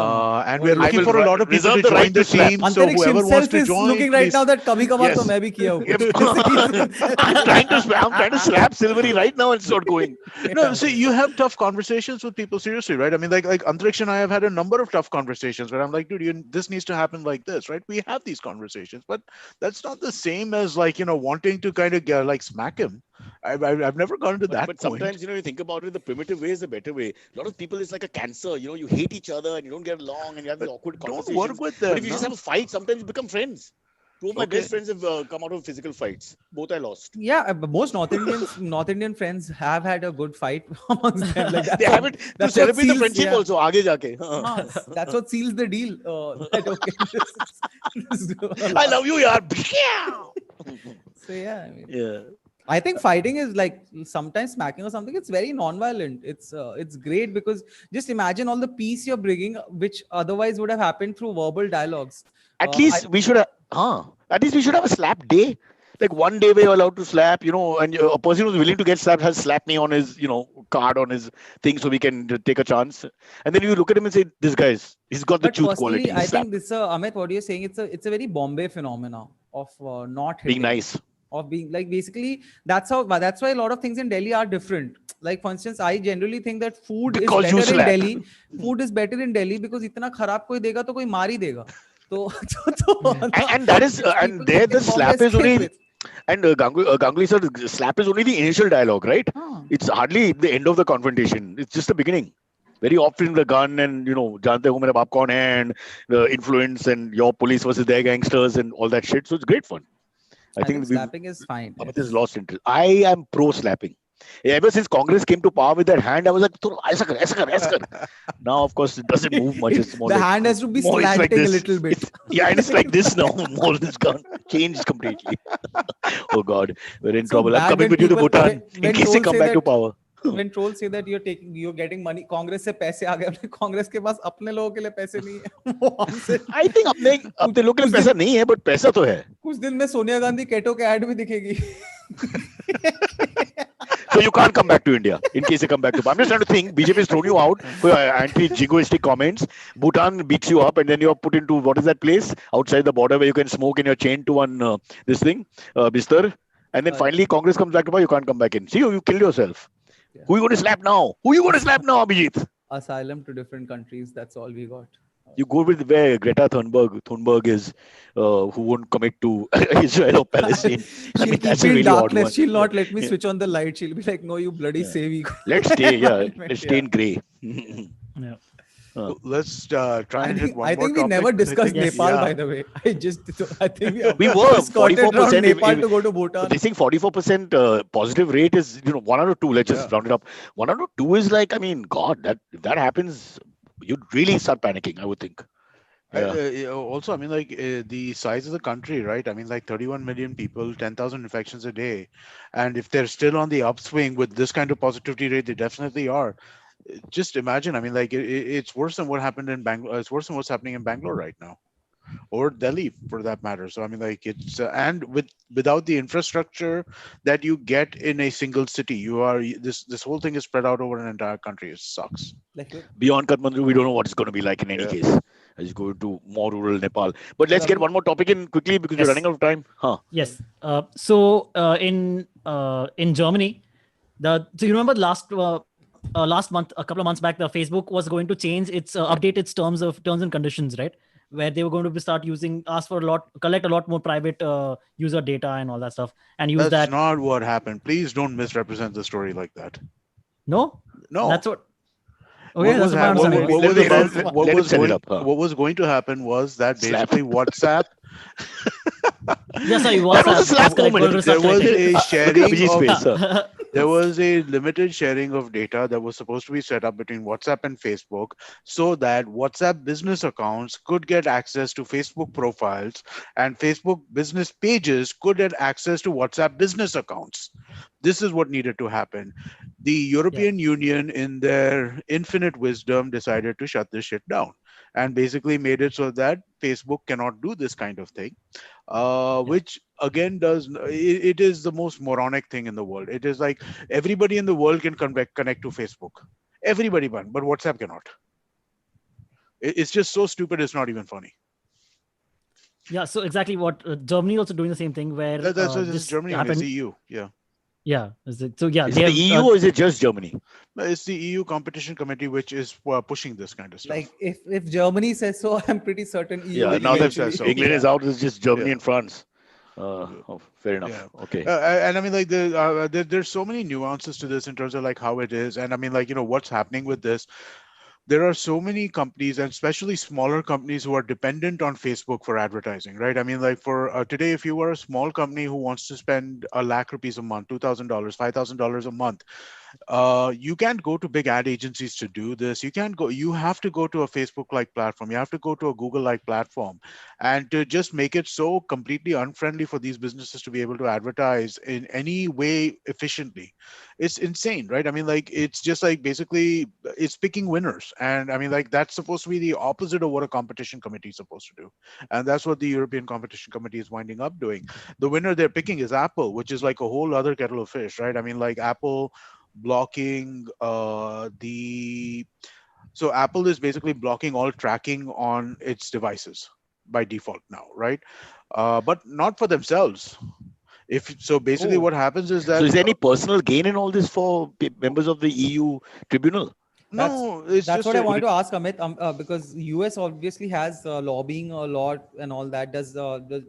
and we're I looking will for a lot of people reserve to the right join the to slap. team. So Antariksh whoever wants himself to is join, looking right please. now that kabhi kabhar Yes. to main bhi kiya hoga. I'm trying to slap Silvery right now and it's not going. No, see, you have tough conversations with people, seriously, right? I mean, like Antariksh and I have had a number of tough conversations where I'm like, dude, this needs to happen like this, right? We have these conversations, but that's not the same as like wanting to kind of like smack him. I've never gone to that But point. sometimes, you think about it, the primitive way is the better way. A lot of people, it's like a cancer. You hate each other and you don't get along and you have these awkward Don't conversations. work with them. But if you just have a fight, sometimes you become friends. Two of my Okay. best friends have come out of physical fights. Both I lost. Yeah, but most North Indian friends have had a good fight amongst them. Like They have it to that's what celebrate the seals- friendship yeah. also. Aage jaake. That's what seals the deal. That okay. I love you, yaar. So yeah, I mean, Yeah. I think fighting is like sometimes smacking or something. It's very non-violent. It's great because just imagine all the peace you're bringing, which otherwise would have happened through verbal dialogues. At least we should have. At least we should have a slap day. Like one day where you're allowed to slap, and a person who's willing to get slapped has slapped me on his, card on his thing, so we can take a chance. And then you look at him and say, "This he's got the But truth personally, quality." I Slap. think this, Amit, what you're saying, it's a very Bombay phenomena of not hitting. Being nice. Of being like basically that's why a lot of things in Delhi are different. Like for instance, I generally think that food Because is you better in slap. Delhi. Food is better in Delhi because इतना खराब कोई देगा तो कोई मार ही देगा. तो And that is, and there the slap is only, and Ganguly sir, slap is only the initial dialogue, right? It's hardly the end of the confrontation. It's just the beginning. Very often the gun and जानते हो मेरा बाप कौन है, and the influence and your police versus their gangsters and all that shit. So it's great fun. I think slapping is fine. Amit has lost interest. I am pro slapping. Ever since Congress came to power with that hand, I was like, aisa kar. Now, of course, it doesn't move much. It's more The like, hand has to be more, it's like slanting a this. little bit. Yeah, and it's like this now. More is gone. Changed completely. Oh God, we're in So trouble. I'm bad coming when with you to people- Bhutan when in case they trolls come say back to that- power. When trolls say that you're getting money, Congress से पैसे आ गए, अपने कांग्रेस के पास अपने लोगों के लिए पैसे नहीं है. वो हमसे I think अपने लोग के लिए पैसा नहीं है, but पैसा तो है. कुछ दिन में सोनिया गांधी केटो के ऐड भी दिखेगी. So you can't come back to India in case they come back to power. I'm just trying to think. BJP has thrown you out for your anti-jingoistic comments. Bhutan beats you up, and then you're put into what is that place outside the border where you can smoke and you're chained to one this thing, Bistar. And then finally Congress comes back to power. You can't come back in. See, you killed yourself. Yeah. Who are you going to slap now? Who are you going to slap now, Abhijit? Asylum to different countries. That's all we got. You go with where Greta Thunberg is, who won't commit to Israel or Palestine. I She'll mean, keep that's a me in really odd darkness. one. She'll not let me Yeah. switch on the light. She'll be like, "No, you bloody Yeah. savvy." Let's stay, Yeah. let's stay in grey. Yeah. Let's try and hit one I more think we topic. never I discussed think- Nepal, yeah. by the way. I think We were skirted around 44%. Nepal to go to Bhutan. They think 44% positive rate is, 1 or 2. Let's just Yeah. round it up. 1 or 2 is like, I mean, God, that if that happens, you'd really start panicking, I would think. Yeah. Also, I mean, like the size of the country, right? I mean, like 31 million people, 10,000 infections a day. And if they're still on the upswing with this kind of positivity rate, they definitely are. Just imagine, I mean, like it's worse than what happened in Bangalore. It's worse than what's happening in Bangalore right now, or Delhi for that matter. So, I mean, like it's, and without the infrastructure that you get in a single city, this whole thing is spread out over an entire country. It sucks. Like, Beyond Kathmandu, we don't know what it's going to be like in any Yeah. case as you go to more rural Nepal. But let's get Ravi- one more topic in quickly because we're Yes. running out of time. Huh. Yes. In Germany, so you remember last month, a couple of months back, the Facebook was going to change its update its terms and conditions, right? Where they were going to start collect a lot more private user data and all that stuff, and use That's that. not what happened. Please don't misrepresent the story like that. No, No. that's what. Okay, What that's was what my hap- what, understanding what, was. what was Let- about let- what let him was set it going up, huh? what was going to happen was that Slap. basically WhatsApp Yeah, sorry, That was a WhatsApp. slap That's correct. moment. We're gonna start there was collecting. a Look at sharing Abhijit's of face. Huh? there was a limited sharing of data that was supposed to be set up between WhatsApp and Facebook so that WhatsApp business accounts could get access to Facebook profiles and Facebook business pages could get access to WhatsApp business accounts. This is what needed to happen. The European Union, in their infinite wisdom, decided to shut this shit down and basically made it so that Facebook cannot do this kind of thing, which again it is the most moronic thing in the world. It is like everybody in the world can connect to Facebook, everybody, but WhatsApp cannot. It's just so stupid. It's not even funny. Yeah, so exactly what Germany also doing the same thing where That's this is this Germany and it's happened. EU. Yeah, Yeah, so yeah, Is they it the have EU or is it just Germany? it's the EU competition committee which is pushing this kind of stuff. like if Germany says so, I'm pretty certain EU Yeah, will now that eventually eventually. so. England is out, it's just Germany Yeah. and France. Fair enough. Yeah. Okay. And I mean, like there's so many nuances to this in terms of like how it is, and I mean, like what's happening with this. There are so many companies, and especially smaller companies, who are dependent on Facebook for advertising, right? I mean, like for today, if you are a small company who wants to spend ₹1,00,000 a month, $2,000, $5,000 a month, you can't go to big ad agencies to do this. You have to go to a Facebook like platform, you have to go to a Google like platform, and to just make it so completely unfriendly for these businesses to be able to advertise in any way efficiently. It's insane, right? I mean, like it's just like basically it's picking winners, and I mean, like that's supposed to be the opposite of what a competition committee is supposed to do, and that's what the European Competition Committee is winding up doing. The winner they're picking is Apple, which is like a whole other kettle of fish, right? I mean, like Apple blocking so Apple is basically blocking all tracking on its devices by default now, right? But not for themselves. If so, basically Oh. what happens is that So is there any personal gain in all this for members of the EU tribunal? no, it's That's just what I wanted to ask Amit, because US obviously has lobbying a lot and all that.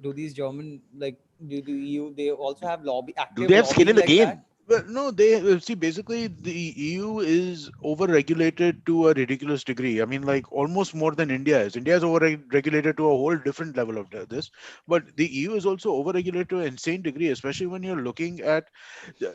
Do these German, like do EU, they also have Do active they have skin in lobbying the like game? that? Well, no, they see basically the EU is over-regulated to a ridiculous degree. I mean, like almost more than India is. India is over-regulated to a whole different level of this, but the EU is also over-regulated to an insane degree, especially when you're looking at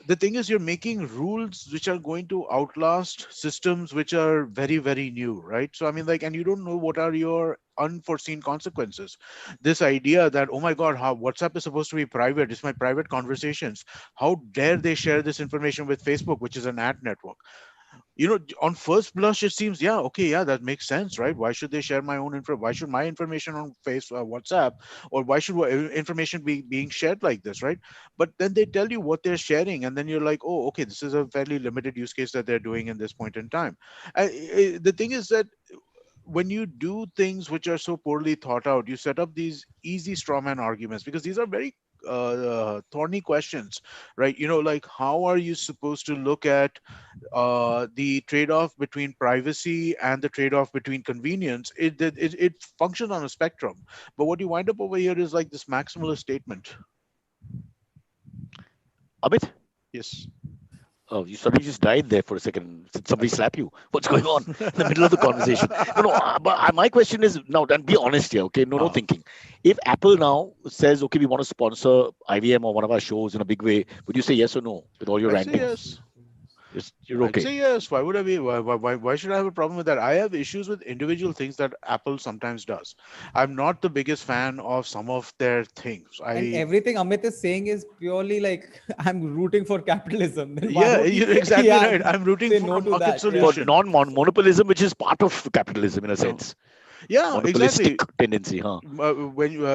the thing is you're making rules which are going to outlast systems which are very, very new, right? So I mean, like, and you don't know what are your unforeseen consequences. This idea that, oh my God, how WhatsApp is supposed to be private, it's my private conversations. How dare they share this information with Facebook, which is an ad network? On first blush, it seems, yeah, okay, yeah, that makes sense, right? Why should they share my own info? Why should my information on WhatsApp, or why should information be being shared like this, right? But then they tell you what they're sharing, and then you're like, oh, okay, this is a fairly limited use case that they're doing in this point in time. The thing is that when you do things which are so poorly thought out, you set up these easy strawman arguments because these are very thorny questions, right? Like how are you supposed to look at the trade-off between privacy and the trade-off between convenience? It functions on a spectrum, but what you wind up over here is like this maximalist statement. Amit? Yes. Oh, you suddenly just died there for a second. Did somebody slap you? What's going on in the middle of the conversation? No, but my question is now, and be honest here, okay? No thinking. If Apple now says, okay, we want to sponsor IVM or one of our shows in a big way, would you say yes or no with all your I'd say ranting? yes. You're I'd okay. say yes. Why would I be? Why should I have a problem with that? I have issues with individual things that Apple sometimes does. I'm not the biggest fan of some of their things. And everything Amit is saying is purely like I'm rooting for capitalism. Then why Yeah, don't you're exactly yeah, right. I'm rooting say for no a to market that, yeah. For solution. non-monopolism, which is part of capitalism in a sense. Yeah, Monopolistic exactly. tendency, huh? When you,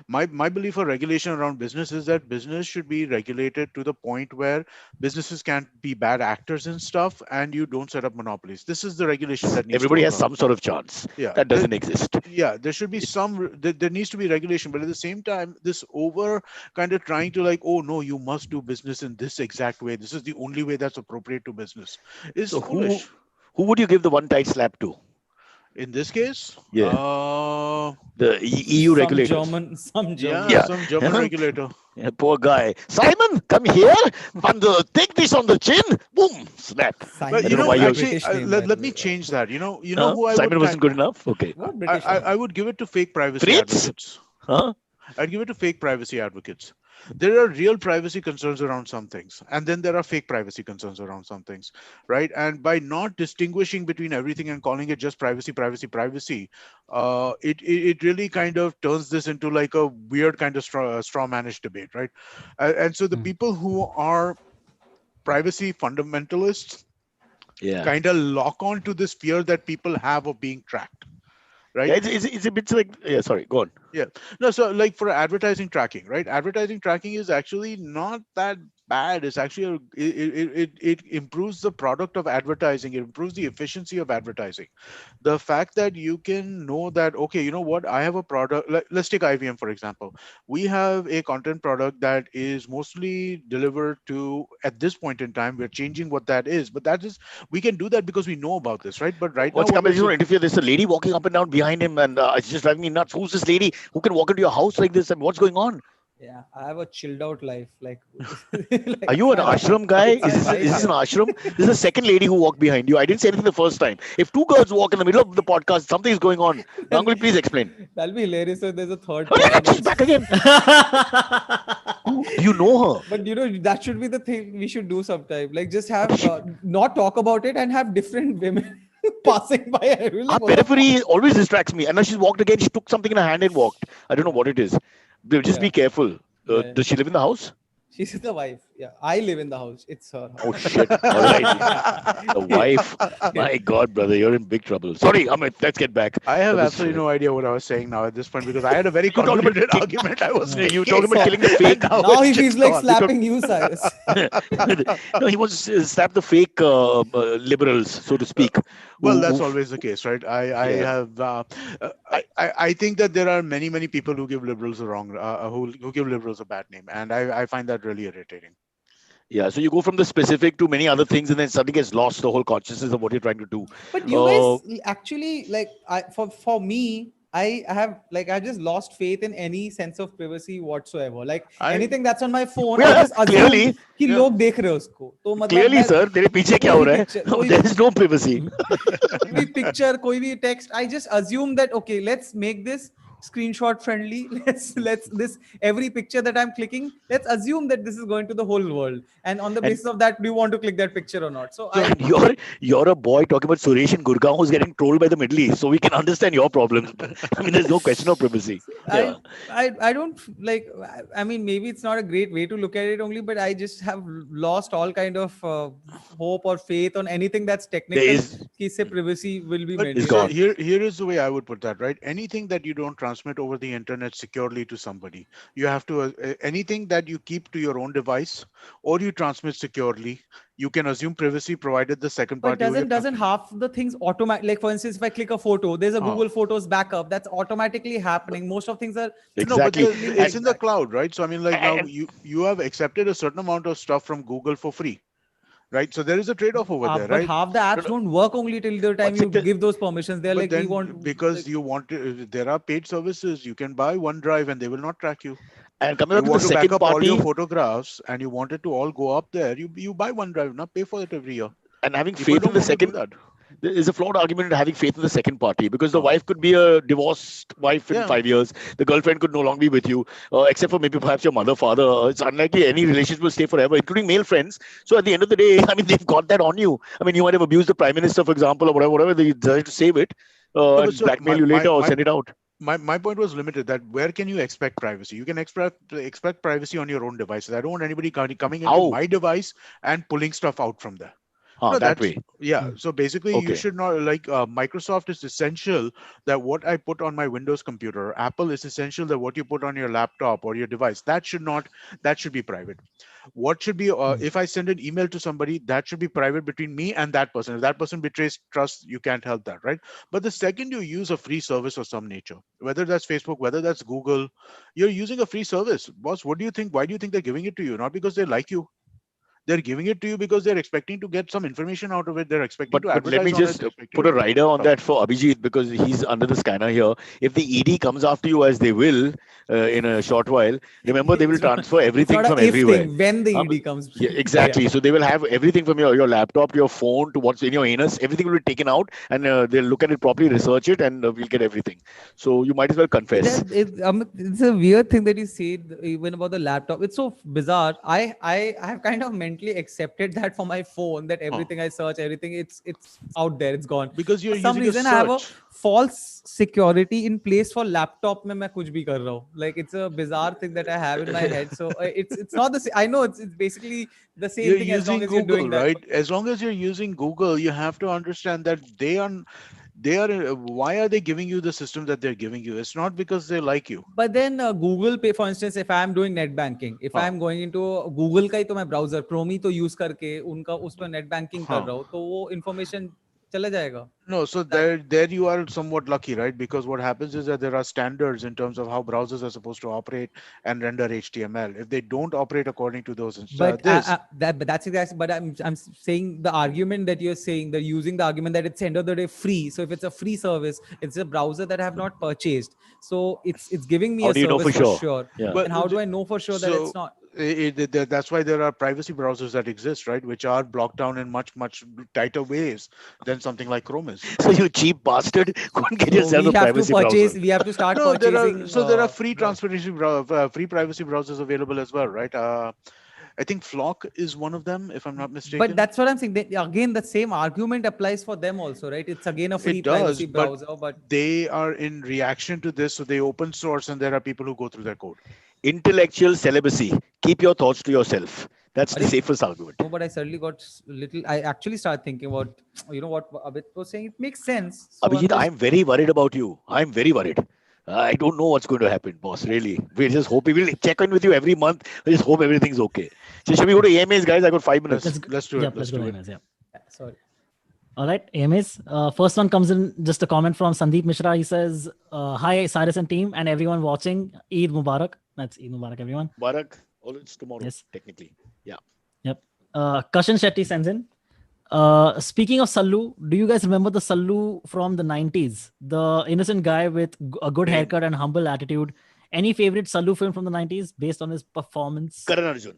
my belief for regulation around business is that business should be regulated to the point where businesses can't be bad actors and stuff, and you don't set up monopolies. This is the regulation that needs to Everybody has occur. some sort of chance. Yeah, That doesn't exist. yeah, there should be there needs to be regulation, but at the same time, this over kind of trying to like, oh no, you must do business in this exact way. This is the only way that's appropriate to business is So foolish. who would you give the one tight slap to? In this case, Yeah, the EU some regulators. German yeah, Yeah. some German regulator. Yeah, poor guy. Simon, come here. Take this on the chin. Boom, snap. Simon But I you don't know know, why you're. actually, let me change that. You know who I Simon would wasn't good enough. Okay. What British name? I would give it to fake privacy Fritz? advocates. Huh? I'd give it to fake privacy advocates. There are real privacy concerns around some things, and then there are fake privacy concerns around some things, right? And by not distinguishing between everything and calling it just privacy, privacy, privacy, it really kind of turns this into like a weird kind of straw manish debate, right? And so the people who are privacy fundamentalists Yeah. kind of lock on to this fear that people have of being tracked, right? Yeah, it's a bit like, yeah, sorry, go on. Yeah. No, so like for advertising tracking, right? Advertising tracking is actually not that bad. It's actually it improves the product of advertising. It improves the efficiency of advertising. The fact that you can know that, okay, you know what, I have a product. Let's take IVM for example. We have a content product that is mostly delivered to at this point in time. We're changing what that is, but that is we can do that because we know about this, right? But right What's now, what happening? we're You interfere. There's a lady walking up and down behind him, and it's just driving me nuts. Who's this lady who can walk into your house like this? And what's going on? Yeah, I have a chilled out life. Like, Are you an ashram guy? It's my Is life, this an yeah. ashram? This is the second lady who walked behind you. I didn't say anything the first time. If two girls walk in the middle of the podcast, something is going on. Ganguly, please explain. That'll be hilarious if there's a third Oh, person. she's back again. Do you know her? But that should be the thing we should do sometime. Like, just have not talk about it and have different women passing by. I will Her like, what the periphery always distracts me. And now she's walked again. She took something in her hand and walked. I don't know what it is. Just be Yeah. careful. Yeah. Does she live in the house? She's the wife. Yeah, I live in the house. It's her house. Oh shit! All right, the wife. My God, brother, you're in big trouble. Sorry, Amit. Let's get back. I have That was- absolutely no idea what I was saying now at this point because I had a very talking about convoluted kick- argument. I was You were talking about killing the fake. Now he feels like on. slapping you, Cyrus. No, he wants to slap the fake liberals, so to speak. Well, who- that's who- always the case, right? I Yeah. have I think that there are many people who give liberals a wrong who give liberals a bad name, and I find that really irritating. Yeah, so you go from the specific to many other things, and then suddenly gets lost the whole consciousness of what you're trying to do. But you guys actually like for me, I have like I just lost faith in any sense of privacy whatsoever. Like anything that's on my phone, Yeah, I just assume clearly, कि yeah. लोग देख रहे हैं उसको. तो मतलब Clearly, मैं- sir, तेरे पीछे क्या हो रहा है? कोई- There is no privacy. कोई भी picture, कोई भी text, I just assume that okay, let's make this screenshot friendly. Let's this every picture that I'm clicking, let's assume that this is going to the whole world. And on the basis of that, do you want to click that picture or not? So I You're a boy talking about Suresh in Gurgaon who's getting trolled by the Middle East, so we can understand your problems. I mean, there's no question of privacy. Yeah. I don't like I mean maybe it's not a great way to look at it only, but I just have lost all kind of hope or faith on anything that's technical. There is- कि इससे privacy will be But maintained. gone. here is the way I would put that, right? Anything that you don't transmit over the internet securely to somebody, you have to anything that you keep to your own device or you transmit securely, you can assume privacy provided the second But party. doesn't half the things automatic? Like for instance, if I click a photo, there's a Google Photos backup that's automatically happening. Most of things are Exactly. No, but it's in the cloud, right? So I mean, like now And- you have accepted a certain amount of stuff from Google for free, right? So there is a trade-off over there, but right? half the apps don't work only till the time What's you it- give those permissions. They're But like we then want because you want to, there are paid services. You can buy OneDrive and they will not track you. And coming You up to the want to back second up all your party photographs and you want it to all go up there. You buy OneDrive, now pay for it every year. and having People faith in don't the want to do second. that. There is a flawed argument in having faith in the second party because the Oh. wife could be a divorced wife in Yeah. 5 years. The girlfriend could no longer be with you, except for maybe perhaps your mother, father. It's unlikely any relationship will stay forever, including male friends. So at the end of the day, I mean, they've got that on you. I mean, you might have abused the prime minister, for example, or whatever. They decide to save it No, but and so blackmail you later or send it out. my point was limited, that where can you expect privacy? You can expect privacy on your own devices. I don't want anybody coming into How? my device and pulling stuff out from there. No, That that's way. yeah. So basically, you Okay. should not like Microsoft is essential that what I put on my Windows computer, Apple is essential that what you put on your laptop or your device, that should be private. What should be if I send an email to somebody, that should be private between me and that person. If that person betrays trust, you can't help that, right? But the second you use a free service of some nature, whether that's Facebook, whether that's Google, you're using a free service. Boss, what do you think? Why do you think they're giving it to you? Not because they like you. They're giving it to you because they're expecting to get some information out of it. They're expecting to But let me advertise on it. just They're expecting put to a do rider on stuff. that for Abhijit because he's under the scanner here. If the ED comes after you, as they will in a short while, remember they will It's not- transfer It's everything not from a if everywhere. thing, when the Um, ED comes. Yeah, exactly. So they will have everything from your laptop to your phone to what's in your anus. Everything will be taken out, and they'll look at it properly, research it, and we'll get everything. So you might as well confess. It's a weird thing that you said even about the laptop. It's so bizarre. I have kind of mentally accepted that for my phone, that everything I search, everything it's out there, it's gone. Because you're For some using a reason, I have a search. false security in place for laptop. में मैं कुछ भी कर रहा हूँ. Like it's a bizarre thing that I have in my head. So it's not the same. I know it's basically the same You're thing as long using as you're doing Google, that. right? As long as you're using Google, you have to understand that they are why are they giving you the system that they're giving you? It's not because they like you. But then Google Pay, for instance, if I am doing net banking, if I हाँ. am going into Google का ही तो मैं browser Chrome ही तो use करके उनका उसमें net banking कर हाँ. रहा हूँ, तो वो information चला जाएगा. No, so there you are somewhat lucky, right? Because what happens is that there are standards in terms of how browsers are supposed to operate and render HTML. If they don't operate according to those, But that's exactly. But I'm saying the argument that you're saying, they're using the argument that it's end of the day free. So if it's a free service, it's a browser that I have not purchased. So it's giving me How a do you know service for for sure? sure. Yeah. But And how do I know for sure that so it's not? that's why there are privacy browsers that exist, right? Which are blocked down in much tighter ways than something like Chrome is. So you cheap bastard, go and get So yourself we a have to privacy purchase. browser. We have to start No, purchasing. there are free free privacy browsers available as well, right? I think Flock is one of them, if I'm not mistaken. But that's what I'm saying. Again, the same argument applies for them also, right? It's again a free It does, privacy but browser, but they are in reaction to this, so they open source, and there are people who go through their code. Intellectual celibacy. Keep your thoughts to yourself. That's the Arey, safest argument. no, but I suddenly got little. I actually started thinking about, what Abid was saying. It makes sense. So Abhijit, just- I'm very worried about you. I'm very worried. I don't know what's going to happen, boss. Really. We just hope we will check in with you every month. We just hope everything's okay. So should we go to AMAs, guys? I got 5 minutes. Let's do Yeah, it. let's Let's go do to it. AMAs, yeah. Sorry. All right, AMAs. First one comes in just a comment from Sandeep Mishra. He says, "Hi Cyrus and team and everyone watching. Eid Mubarak." That's Eid Mubarak, everyone. Barak, oh, it's tomorrow, Yes. technically. Yeah. Yep. Kashan Shetty sends in. Speaking of Sallu, do you guys remember the Sallu from the 90s? The innocent guy with a good haircut and humble attitude. Any favorite Sallu film from the 90s based on his performance? Karan Arjun.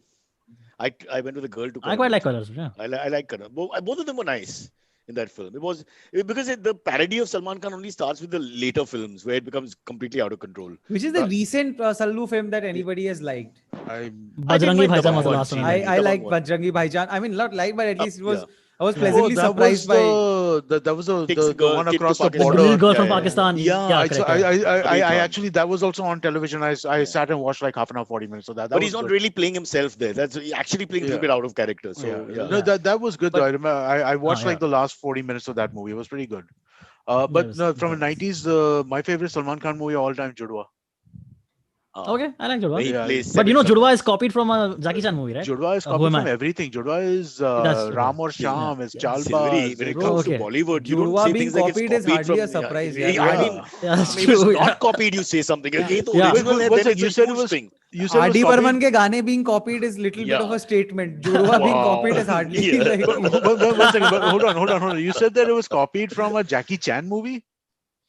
I went with a girl to I quite like Karan Arjun, yeah. I like Karan. Both of them were nice in that film. It was because the parody of Salman Khan only starts with the later films where it becomes completely out of control. Which is the recent Sallu film that anybody has liked? Bajrangi like Bhaijaan was the Dabangg last one. one. I Dabangg like one. Bajrangi Bhaijaan. I mean, not like, but at least it was. Yeah. I was pleasantly surprised by. That was Takes the girl- one kid to across the Pakistan. border. Little girl Yeah, from yeah, yeah. Pakistan. Yeah, correct. I actually that was also on television. I sat and watched like half an hour, 40 minutes. So that But was he's not good. really playing himself there. That's actually playing a little Yeah. bit out of character. So yeah. No, that was good though. I remember I watched yeah. like the last 40 minutes of that movie. It was pretty good. Yeah, But it was- no, from the it was- 90s, my favorite Salman Khan movie all time, Judwa. Okay, I like Where he Judwa. Yeah. plays But you know, seven Judwa is copied from a Jackie Chan movie, right? Judwa is Who copied am from I? everything. Judwa is That's true. Ram or Yeah. Sham, is Yeah. Chalbaz. Silvery, when it Bro, comes to okay. Bollywood, you don't Judwa say being things like it's copied is copied hardly from. a surprise, Yeah, yeah. I Yeah. mean, Yeah, that's if it's true. not copied, you say something. Yeah. ये तो Yeah. original Wait, है, one then second, it's you a said it huge was- thing. You said it R.D. was copied- Burman ke gaane being copied is little bit of Yeah. a statement. Judwa being Wow. copied is hardly Yeah. like. One second, but hold on. You said that it was copied from a Jackie Chan movie?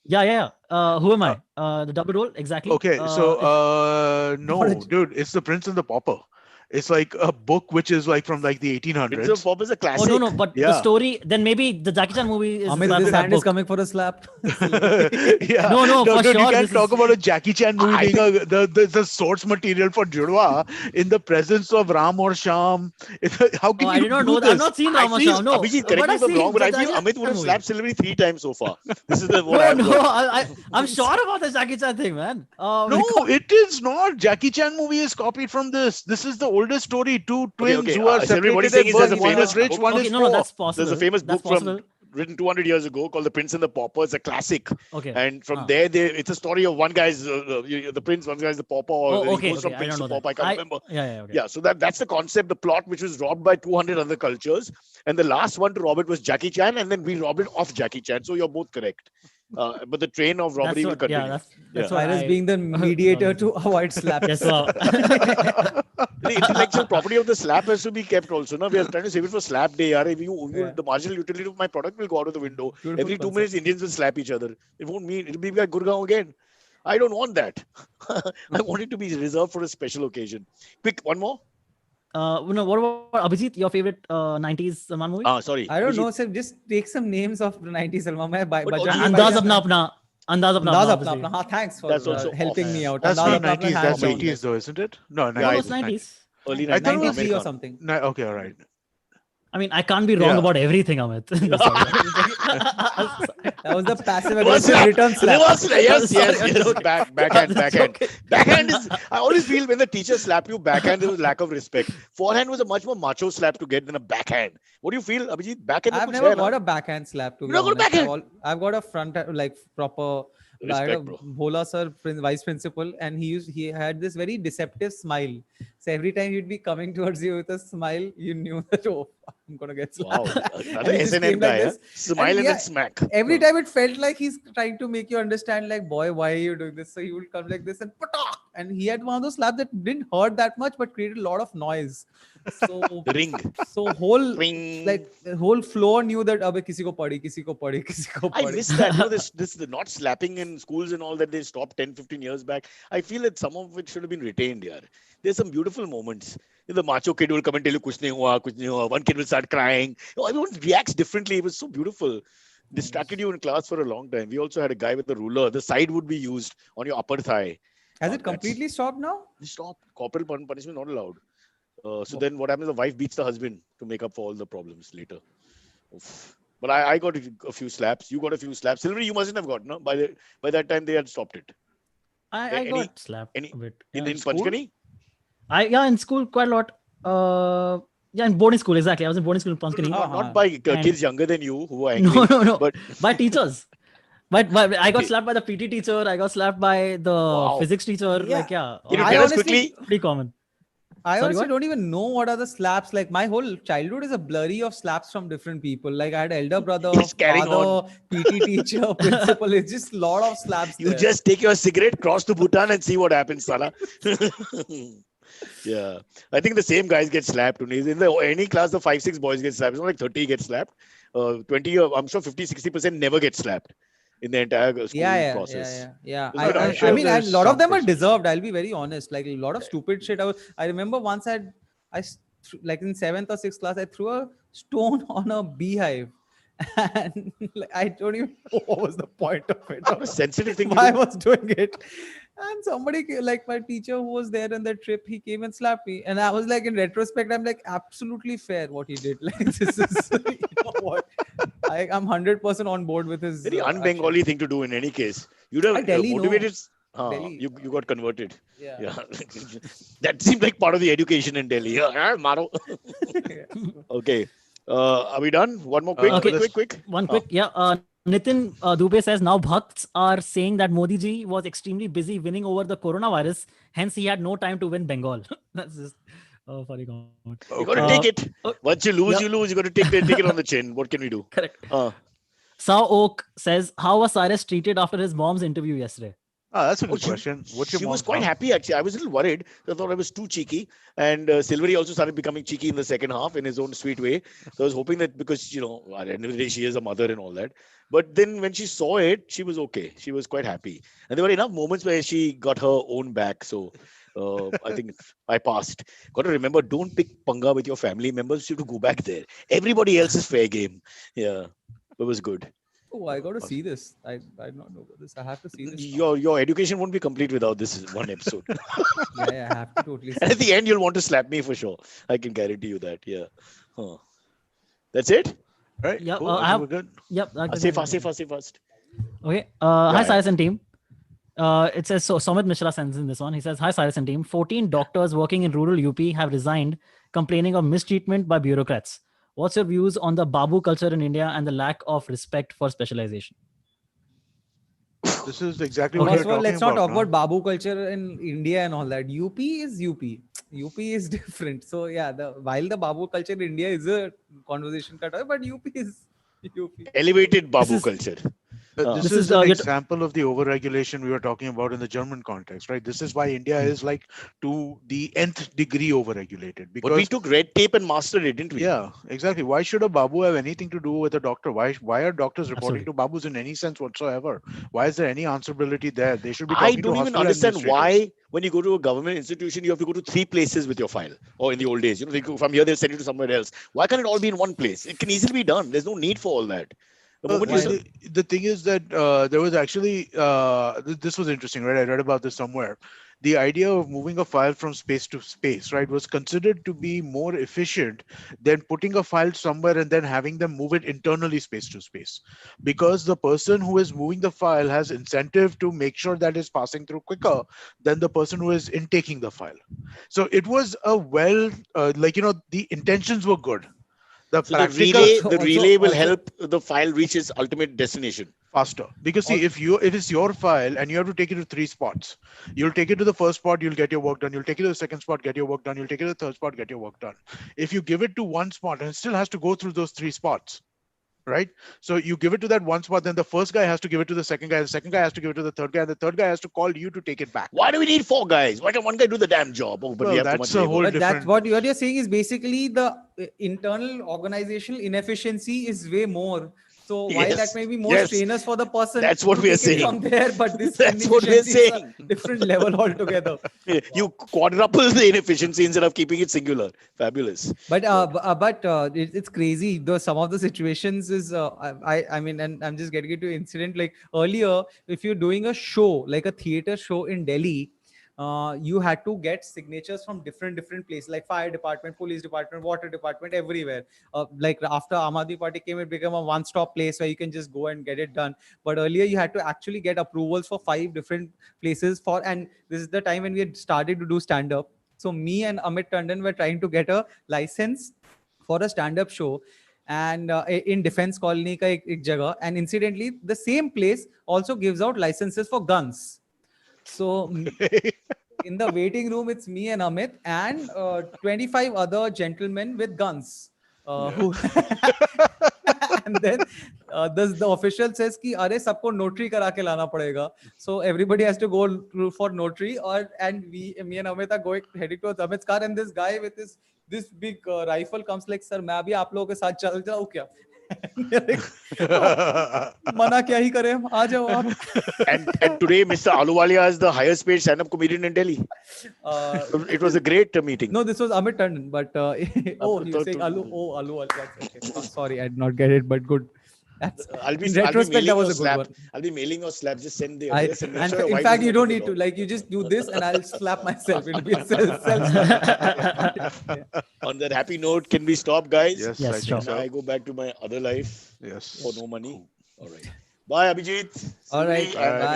Yeah. Who am I? The double role, exactly. Okay, so no, What a- dude, it's The Prince and the Pauper. It's like a book which is like from like the Prince of 1800s. Pop is a Oh classic. no, but the Yeah. story. Then maybe the Jackie Chan movie is Amit, inspired this from that hand is book. coming for a slap. Yeah. No, for dude, you sure, can't this talk is- about a Jackie Chan movie I being the source material for Judwa in the presence of Ram or Sham. How can Oh, I you did not do know that. I've this? not seen I Rama feel, Sham. No, Abhijit, correct but me I've if I'm wrong, seen but the I feel Jackie Amit Chan would have movie. slapped celebrity 3 times so far. This is the what I've No, got. I'm sure about the Jackie Chan thing, man. No, it is not. Jackie Chan movie is copied from this. This is the oldest story. Two twins Okay. who are Celebrity, what he's separated saying at is there's birth. a One famous is rich, book. one Okay, is no, poor. that's possible. There's a famous That's book from possible. written 200 years ago called The Prince and the Pauper. It's a classic. Okay. And from Huh. there, it's a story of one guy's the prince, one guy's the pauper, or Oh, he okay. goes from I prince don't to know pauper. I that. can't remember. Yeah. Okay. Yeah, so that's the concept, the plot, which was robbed by 200 other cultures, and the last one to rob it was Jackie Chan, and then we robbed it off Jackie Chan. So you're both correct. But the train of robbery That's will what. continue. Yeah, that's Yeah. what Cyrus I. being the mediator to avoid slaps. Yes, wow. The intellectual property of the slap has to be kept also. No? We are trying to save it for slap day. Yaar. Yeah. The marginal utility of my product will go out of the window. Beautiful Every 2 concept. minutes, Indians will slap each other. It won't mean it'll be like Gurgaon again. I don't want that. I want it to be reserved for a special occasion. Quick, one more. No, what about Abhijit? Your favorite 90s Salman movie? Sorry. I don't Abhijit. know, sir. Just take some names of the 90s Salman. But Bajrangi Andaz Bhaijaan- Apna Apna. Andaz Apna Andaz Apna. Apna obviously. Apna. Thanks for That's also helping off. me out. That's Andaz not Apna Apna 90s, hands that's down. 80s though, isn't it? No, Yeah, No, 90s. it's 90s. Early I 90s. thought it was 93 or American. something. Okay, all right. I mean, I can't be wrong Yeah. about everything, Amit. That was the passive Reverse aggressive slap. return slap. Reverse slap. Yes, Sorry, yes, I'm yes. joking. Backhand. That's okay. Backhand is. I always feel when the teacher slap you, backhand there was lack of respect. Forehand was a much more macho slap to get than a backhand. What do you feel, Abhijit? Backhand. I've never got a backhand slap to be You never got a honest. backhand? I've got a front like proper. I had a Respect, bro. Bhola sir, vice principal, and he had this very deceptive smile. So every time he'd be coming towards you with a smile, you knew that I'm gonna get Wow, slapped. another And he just SNM came like guy. Huh? this. Smile And and yeah, then smack. Every time it felt like he's trying to make you understand, like, boy, why are you doing this? So he would come like this and patak! And he had one of those slaps that didn't hurt that much, but created a lot of noise. So, Ring. so whole Ring. like the whole floor knew that abe kisi ko padi, kisi ko padi, kisi ko I padi. miss that. You know, this the not slapping in schools and all that they stopped 10, 15 years back. I feel that some of it should have been retained here. There's some beautiful moments. The macho kid will come and tell you kuch nahi hua, kuch nahi hua. One kid will start crying. Everyone reacts differently. It was so beautiful. Distracted you in class for a long time. We also had a guy with a ruler. The side would be used on your upper thigh. Has it That's- completely stopped now? Stop. Corporal punishment not allowed. So then what happens? The wife beats the husband to make up for all the problems later. Oof. But I got a few slaps. You got a few slaps. Silvery, you mustn't have got, no? By that time they had stopped it. I Any- got slapped any- a bit. In, Yeah. in Panchgani? In school quite a lot. In boarding school, exactly. I was in boarding school in Panchgani. Not by And- kids younger than you who were angry. No. But By teachers. But I got Okay. slapped by the PT teacher. I got slapped by the Wow. physics teacher. Yeah. Like, yeah. can you I tell us honestly- quickly? Pretty common. I Sorry, honestly what? don't even know what are the slaps. Like my whole childhood is a blurry of slaps from different people. Like I had elder brother, It's carrying father, PT teacher, principal. It's just a lot of slaps. You there. just take your cigarette, cross to Bhutan and see what happens, Sala. Yeah. I think the same guys get slapped. In any class, the 5-6 boys get slapped. It's not like 30 get slapped. 20, I'm sure 50-60% never get slapped in the entire school yeah process. yeah But I'm I sure mean there's a lot of some them are cases. deserved. I'll be very honest, like a lot of stupid shit. I remember once like in 7th or 6th class I threw a stone on a beehive and like, I don't even know what was the point of it What a sensitive thing to why I do. was doing it. And somebody like my teacher who was there on the trip, he came and slapped me. And I was like, in retrospect, I'm like, absolutely fair what he did. Like, this is, you know what? I'm 100% on board with his. Very action. un-Bengali thing to do in any case. You'd have Delhi, no. motivated. Delhi. You got converted. Yeah. Yeah. That seemed like part of the education in Delhi. Maro. Okay. Are we done? One more quick, Okay. quick. One quick, Nitin Dubey says now Bhakts are saying that Modi ji was extremely busy winning over the coronavirus, hence he had no time to win Bengal. That's just funny comment. You got to take it. Once you lose, you lose. You got to take it on the chin. What can we do? Correct. Uh, Sao Oak says, how was Cyrus treated after his mom's interview yesterday? That's a good she- question. What's your She was mom's quite mom? happy actually. I was a little worried. I thought I was too cheeky. And Silvery also started becoming cheeky in the second half in his own sweet way. So I was hoping that because, at the end of the day, she is a mother and all that. But then when she saw it, she was okay. She was quite happy. And there were enough moments where she got her own back. So I think I passed. Got to remember, don't pick panga with your family members. You have to go back there. Everybody else is fair game. Yeah, it was good. Oh, I got to see this. I did not know about this. I have to see this. now. Your education won't be complete without this one episode. Yeah, I have to totally see. And at this. the end, you'll want to slap me for sure. I can guarantee you that. Yeah. Huh. That's it. Right? Yeah, Cool. I I think have- we're good. Yep. Say fast. Say fast. Say fast. Okay. Hi, Yeah. Cyrus and team. It says so. Sumit Mishra sends in this one. He says, "Hi, Cyrus and team. 14 doctors working in rural UP have resigned, complaining of mistreatment by bureaucrats. What's your views on the Babu culture in India and the lack of respect for specialization?" This is exactly Okay. what First we're of all, talking let's not talk now. about Babu culture in India and all that. UP is UP. UP is different. So yeah, while the Babu culture in India is a conversation cut off, but UP is UP. Elevated Babu is- culture. This This is is, an you're- example of the overregulation we were talking about in the German context, right? This is why India is like to the nth degree overregulated But we because took red tape and mastered it, didn't we? yeah, exactly. Why should a babu have anything to do with a doctor? Why are doctors reporting Absolutely. to babus in any sense whatsoever? Why is there any answerability there? They should be I talking don't to even hospital understand administrators. why, when you go to a government institution, you have to go to 3 places with your file. Or in the old days, from here they'll send you to somewhere else. Why can't it all be in one place? It can easily be done. There's no need for all that. The Well, moment you start- the thing is that there was actually this was interesting, right? I read about this somewhere. The idea of moving a file from space to space, right, was considered to be more efficient than putting a file somewhere and then having them move it internally space to space, because the person who is moving the file has incentive to make sure that it's passing through quicker than the person who is intaking the file. So it was a the intentions were good. The So the practical relay will also- help the file reach its ultimate destination. faster, because see, if it's your file and you have to take it to 3 spots, you'll take it to the first spot, you'll get your work done, you'll take it to the second spot, get your work done, you'll take it to the third spot, get your work done. If you give it to one spot and it still has to go through those 3 spots, right? So you give it to that one spot, then the first guy has to give it to the second guy has to give it to the third guy, and the third guy has to call you to take it back. Why do we need 4 guys? Why can't one guy do the damn job? Oh, but Well, we have too that's much a labor. whole But that's different- what you're saying is basically the internal organizational inefficiency is way more. So while Yes, that may be more yes. strenuous for the person, That's what to we are take it saying. from there, but this That's what we're inefficiency is a saying. different level altogether. You quadruple the inefficiency instead of keeping it singular. Fabulous. But it's crazy. Though some of the situations is I mean, and I'm just getting into incident like earlier. If you're doing a show like a theater show in Delhi, you had to get signatures from different places like fire department, police department, water department, everywhere. Like after Aam Aadmi Party came, it became a one-stop place where you can just go and get it done. But earlier you had to actually get approvals for 5 different places and this is the time when we had started to do stand-up. So me and Amit Tandon were trying to get a license for a stand-up show and in Defense Colony ka ek jagah, and incidentally the same place also gives out licenses for guns. So in the waiting room, it's me and Amit and 25 other gentlemen with guns. Who and then the official says कि अरे सबको notary करा के लाना पड़ेगा. So everybody has to go for notary, and me and Amit are heading towards Amit's car, and this guy with this big rifle comes like, sir मैं अभी आप लोगों के साथ चल जाऊँ क्या? मना क्या ही करें हम, आ जाओ आप. And today, Mr. Aluwalia is the highest paid stand-up comedian in Delhi. It was a great meeting. No, this was Amit Tandon, but you're saying Alu. Oh, Alu. That's okay. Oh, sorry, I did not get it, but good. That's in retrospect, that was a good one. I'll be mailing or slap. Just send the I, address and make and sure your in wife fact, is you don't open need the to. door. Like, you just do this, and I'll slap myself. It'll be a self. On that happy note, can we stop, guys? Yes, Yes, I think sure. And so. I go back to my other life Yes. for no money. All right. Bye, Abhijit. All right. Sylvie, and Bye.